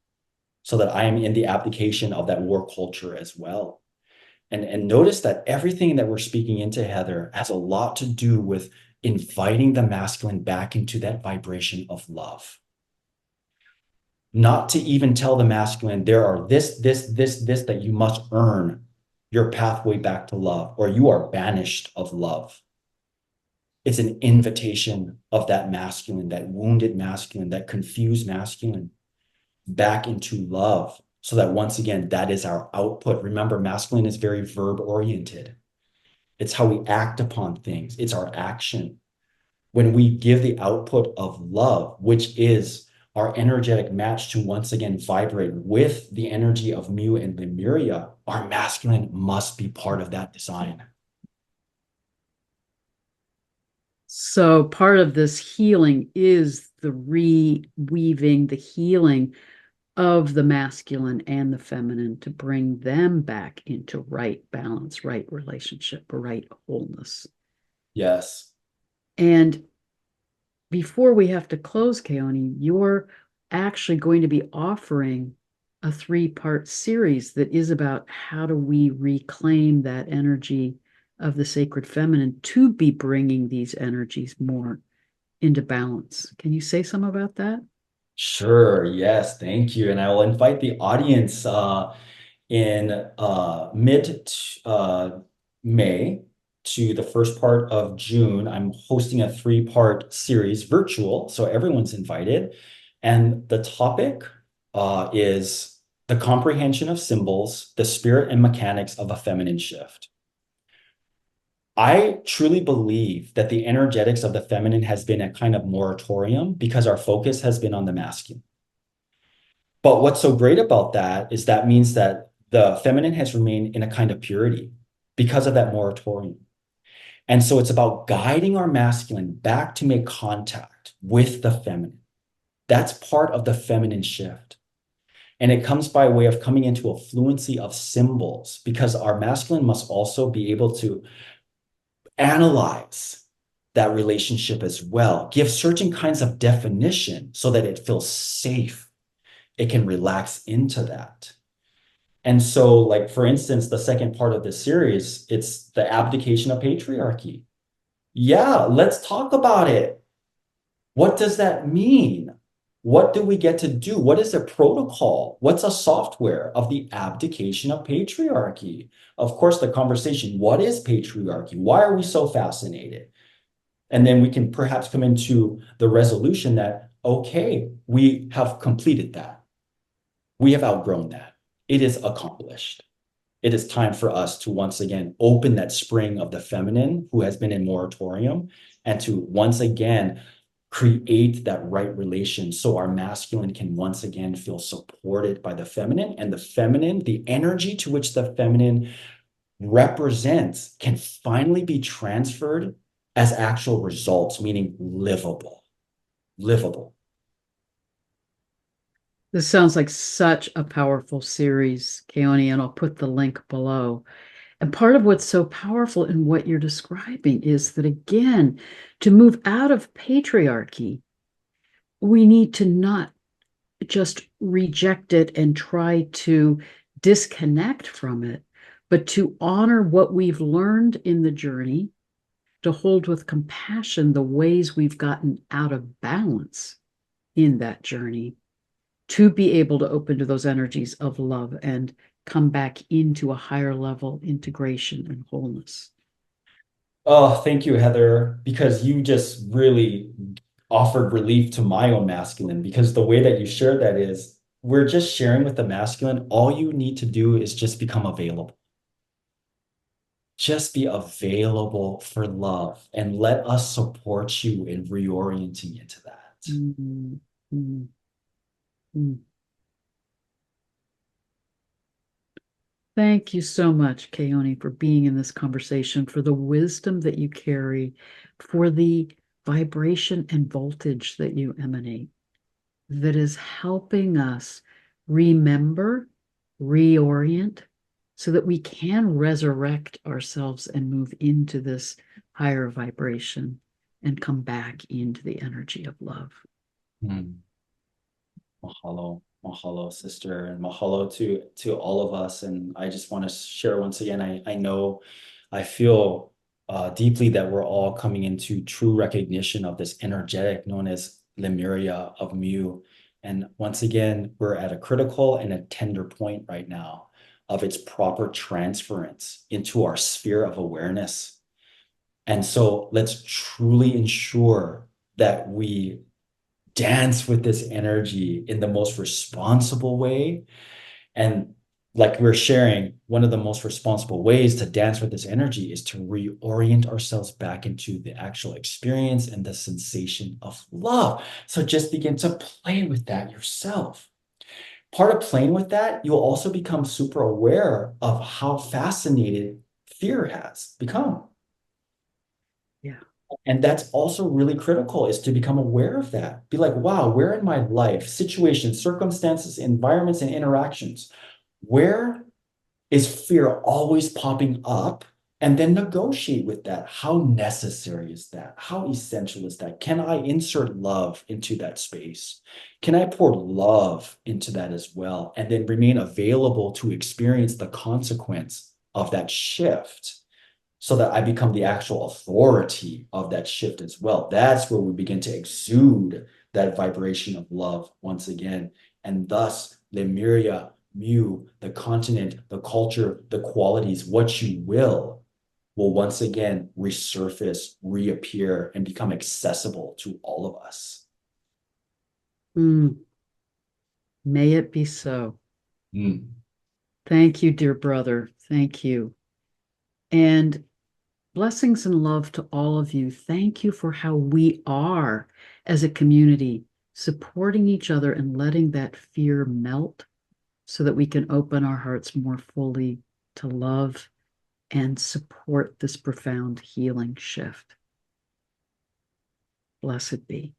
Speaker 2: so that I am in the application of that war culture as well. And notice that everything that we're speaking into, Heather, has a lot to do with inviting the masculine back into that vibration of love. Not to even tell the masculine, there are this that you must earn your pathway back to love, or you are banished of love. It's an invitation of that masculine, that wounded masculine, that confused masculine back into love. So that once again, that is our output. Remember, masculine is very verb oriented. It's how we act upon things. It's our action. When we give the output of love, which is our energetic match to once again vibrate with the energy of Mu and Lemuria, our masculine must be part of that design.
Speaker 1: So part of this healing is the reweaving, the healing of the masculine and the feminine to bring them back into right balance, right relationship, right wholeness.
Speaker 2: Yes.
Speaker 1: And before we have to close, Ke'oni, you're actually going to be offering a 3-part series that is about how do we reclaim that energy of the sacred feminine to be bringing these energies more into balance. Can you say some about that?
Speaker 2: Sure. Yes. Thank you. And I will invite the audience in mid May to the first part of June. I'm hosting a 3-part series virtual, so everyone's invited. And the topic is the comprehension of symbols, the spirit and mechanics of a feminine shift. I truly believe that the energetics of the feminine has been a kind of moratorium because our focus has been on the masculine. But what's so great about that is that means that the feminine has remained in a kind of purity because of that moratorium. And so it's about guiding our masculine back to make contact with the feminine. That's part of the feminine shift. And it comes by way of coming into a fluency of symbols because our masculine must also be able to analyze that relationship as well, give certain kinds of definition so that it feels safe. It can relax into that. And so, like, for instance, the second part of this series, it's the abdication of patriarchy. Yeah, let's talk about it. What does that mean? What do we get to do? What is the protocol? What's a software of the abdication of patriarchy? Of course, the conversation, what is patriarchy? Why are we so fascinated? And then we can perhaps come into the resolution that, okay, we have completed that. We have outgrown that. It is accomplished. It is time for us to once again open that spring of the feminine who has been in moratorium and to once again create that right relation so our masculine can once again feel supported by the feminine, and the feminine, the energy to which the feminine represents, can finally be transferred as actual results, meaning livable.
Speaker 1: This sounds like such a powerful series, Ke'oni, and I'll put the link below. And part of what's so powerful in what you're describing is that, again, to move out of patriarchy, we need to not just reject it and try to disconnect from it, but to honor what we've learned in the journey, to hold with compassion the ways we've gotten out of balance in that journey, to be able to open to those energies of love and come back into a higher level integration and wholeness.
Speaker 2: Oh, thank you, Heather, because you just really offered relief to my own masculine. Because the way that you shared that is, we're just sharing with the masculine. All you need to do is just become available. Just be available for love and let us support you in reorienting into that.
Speaker 1: Mm-hmm. Mm-hmm. Thank you so much, Ke'oni, for being in this conversation, for the wisdom that you carry, for the vibration and voltage that you emanate, that is helping us remember, reorient, so that we can resurrect ourselves and move into this higher vibration and come back into the energy of love.
Speaker 2: Mahalo, mahalo, sister, and mahalo to all of us. And I just want to share once again, I know, I feel deeply that we're all coming into true recognition of this energetic known as Lemuria of Mu. And once again, we're at a critical and a tender point right now of its proper transference into our sphere of awareness. And so let's truly ensure that we dance with this energy in the most responsible way. And like we're sharing, one of the most responsible ways to dance with this energy is to reorient ourselves back into the actual experience and the sensation of love. So just begin to play with that yourself. Part of playing with that, you'll also become super aware of how fascinated fear has become.
Speaker 1: Yeah.
Speaker 2: And that's also really critical, is to become aware of that. Be like, wow, where in my life, situations, circumstances, environments, and interactions, where is fear always popping up? And then negotiate with that. How necessary is that? How essential is that? Can I insert love into that space? Can I pour love into that as well? And then remain available to experience the consequence of that shift, so that I become the actual authority of that shift as well. That's where we begin to exude that vibration of love once again. And thus, Lemuria, Mu, the continent, the culture, the qualities, what you will once again resurface, reappear, and become accessible to all of us.
Speaker 1: Mm, may it be so.
Speaker 2: Mm.
Speaker 1: Thank you, dear brother. Thank you. And blessings and love to all of you. Thank you for how we are as a community supporting each other and letting that fear melt so that we can open our hearts more fully to love and support this profound healing shift. Blessed be.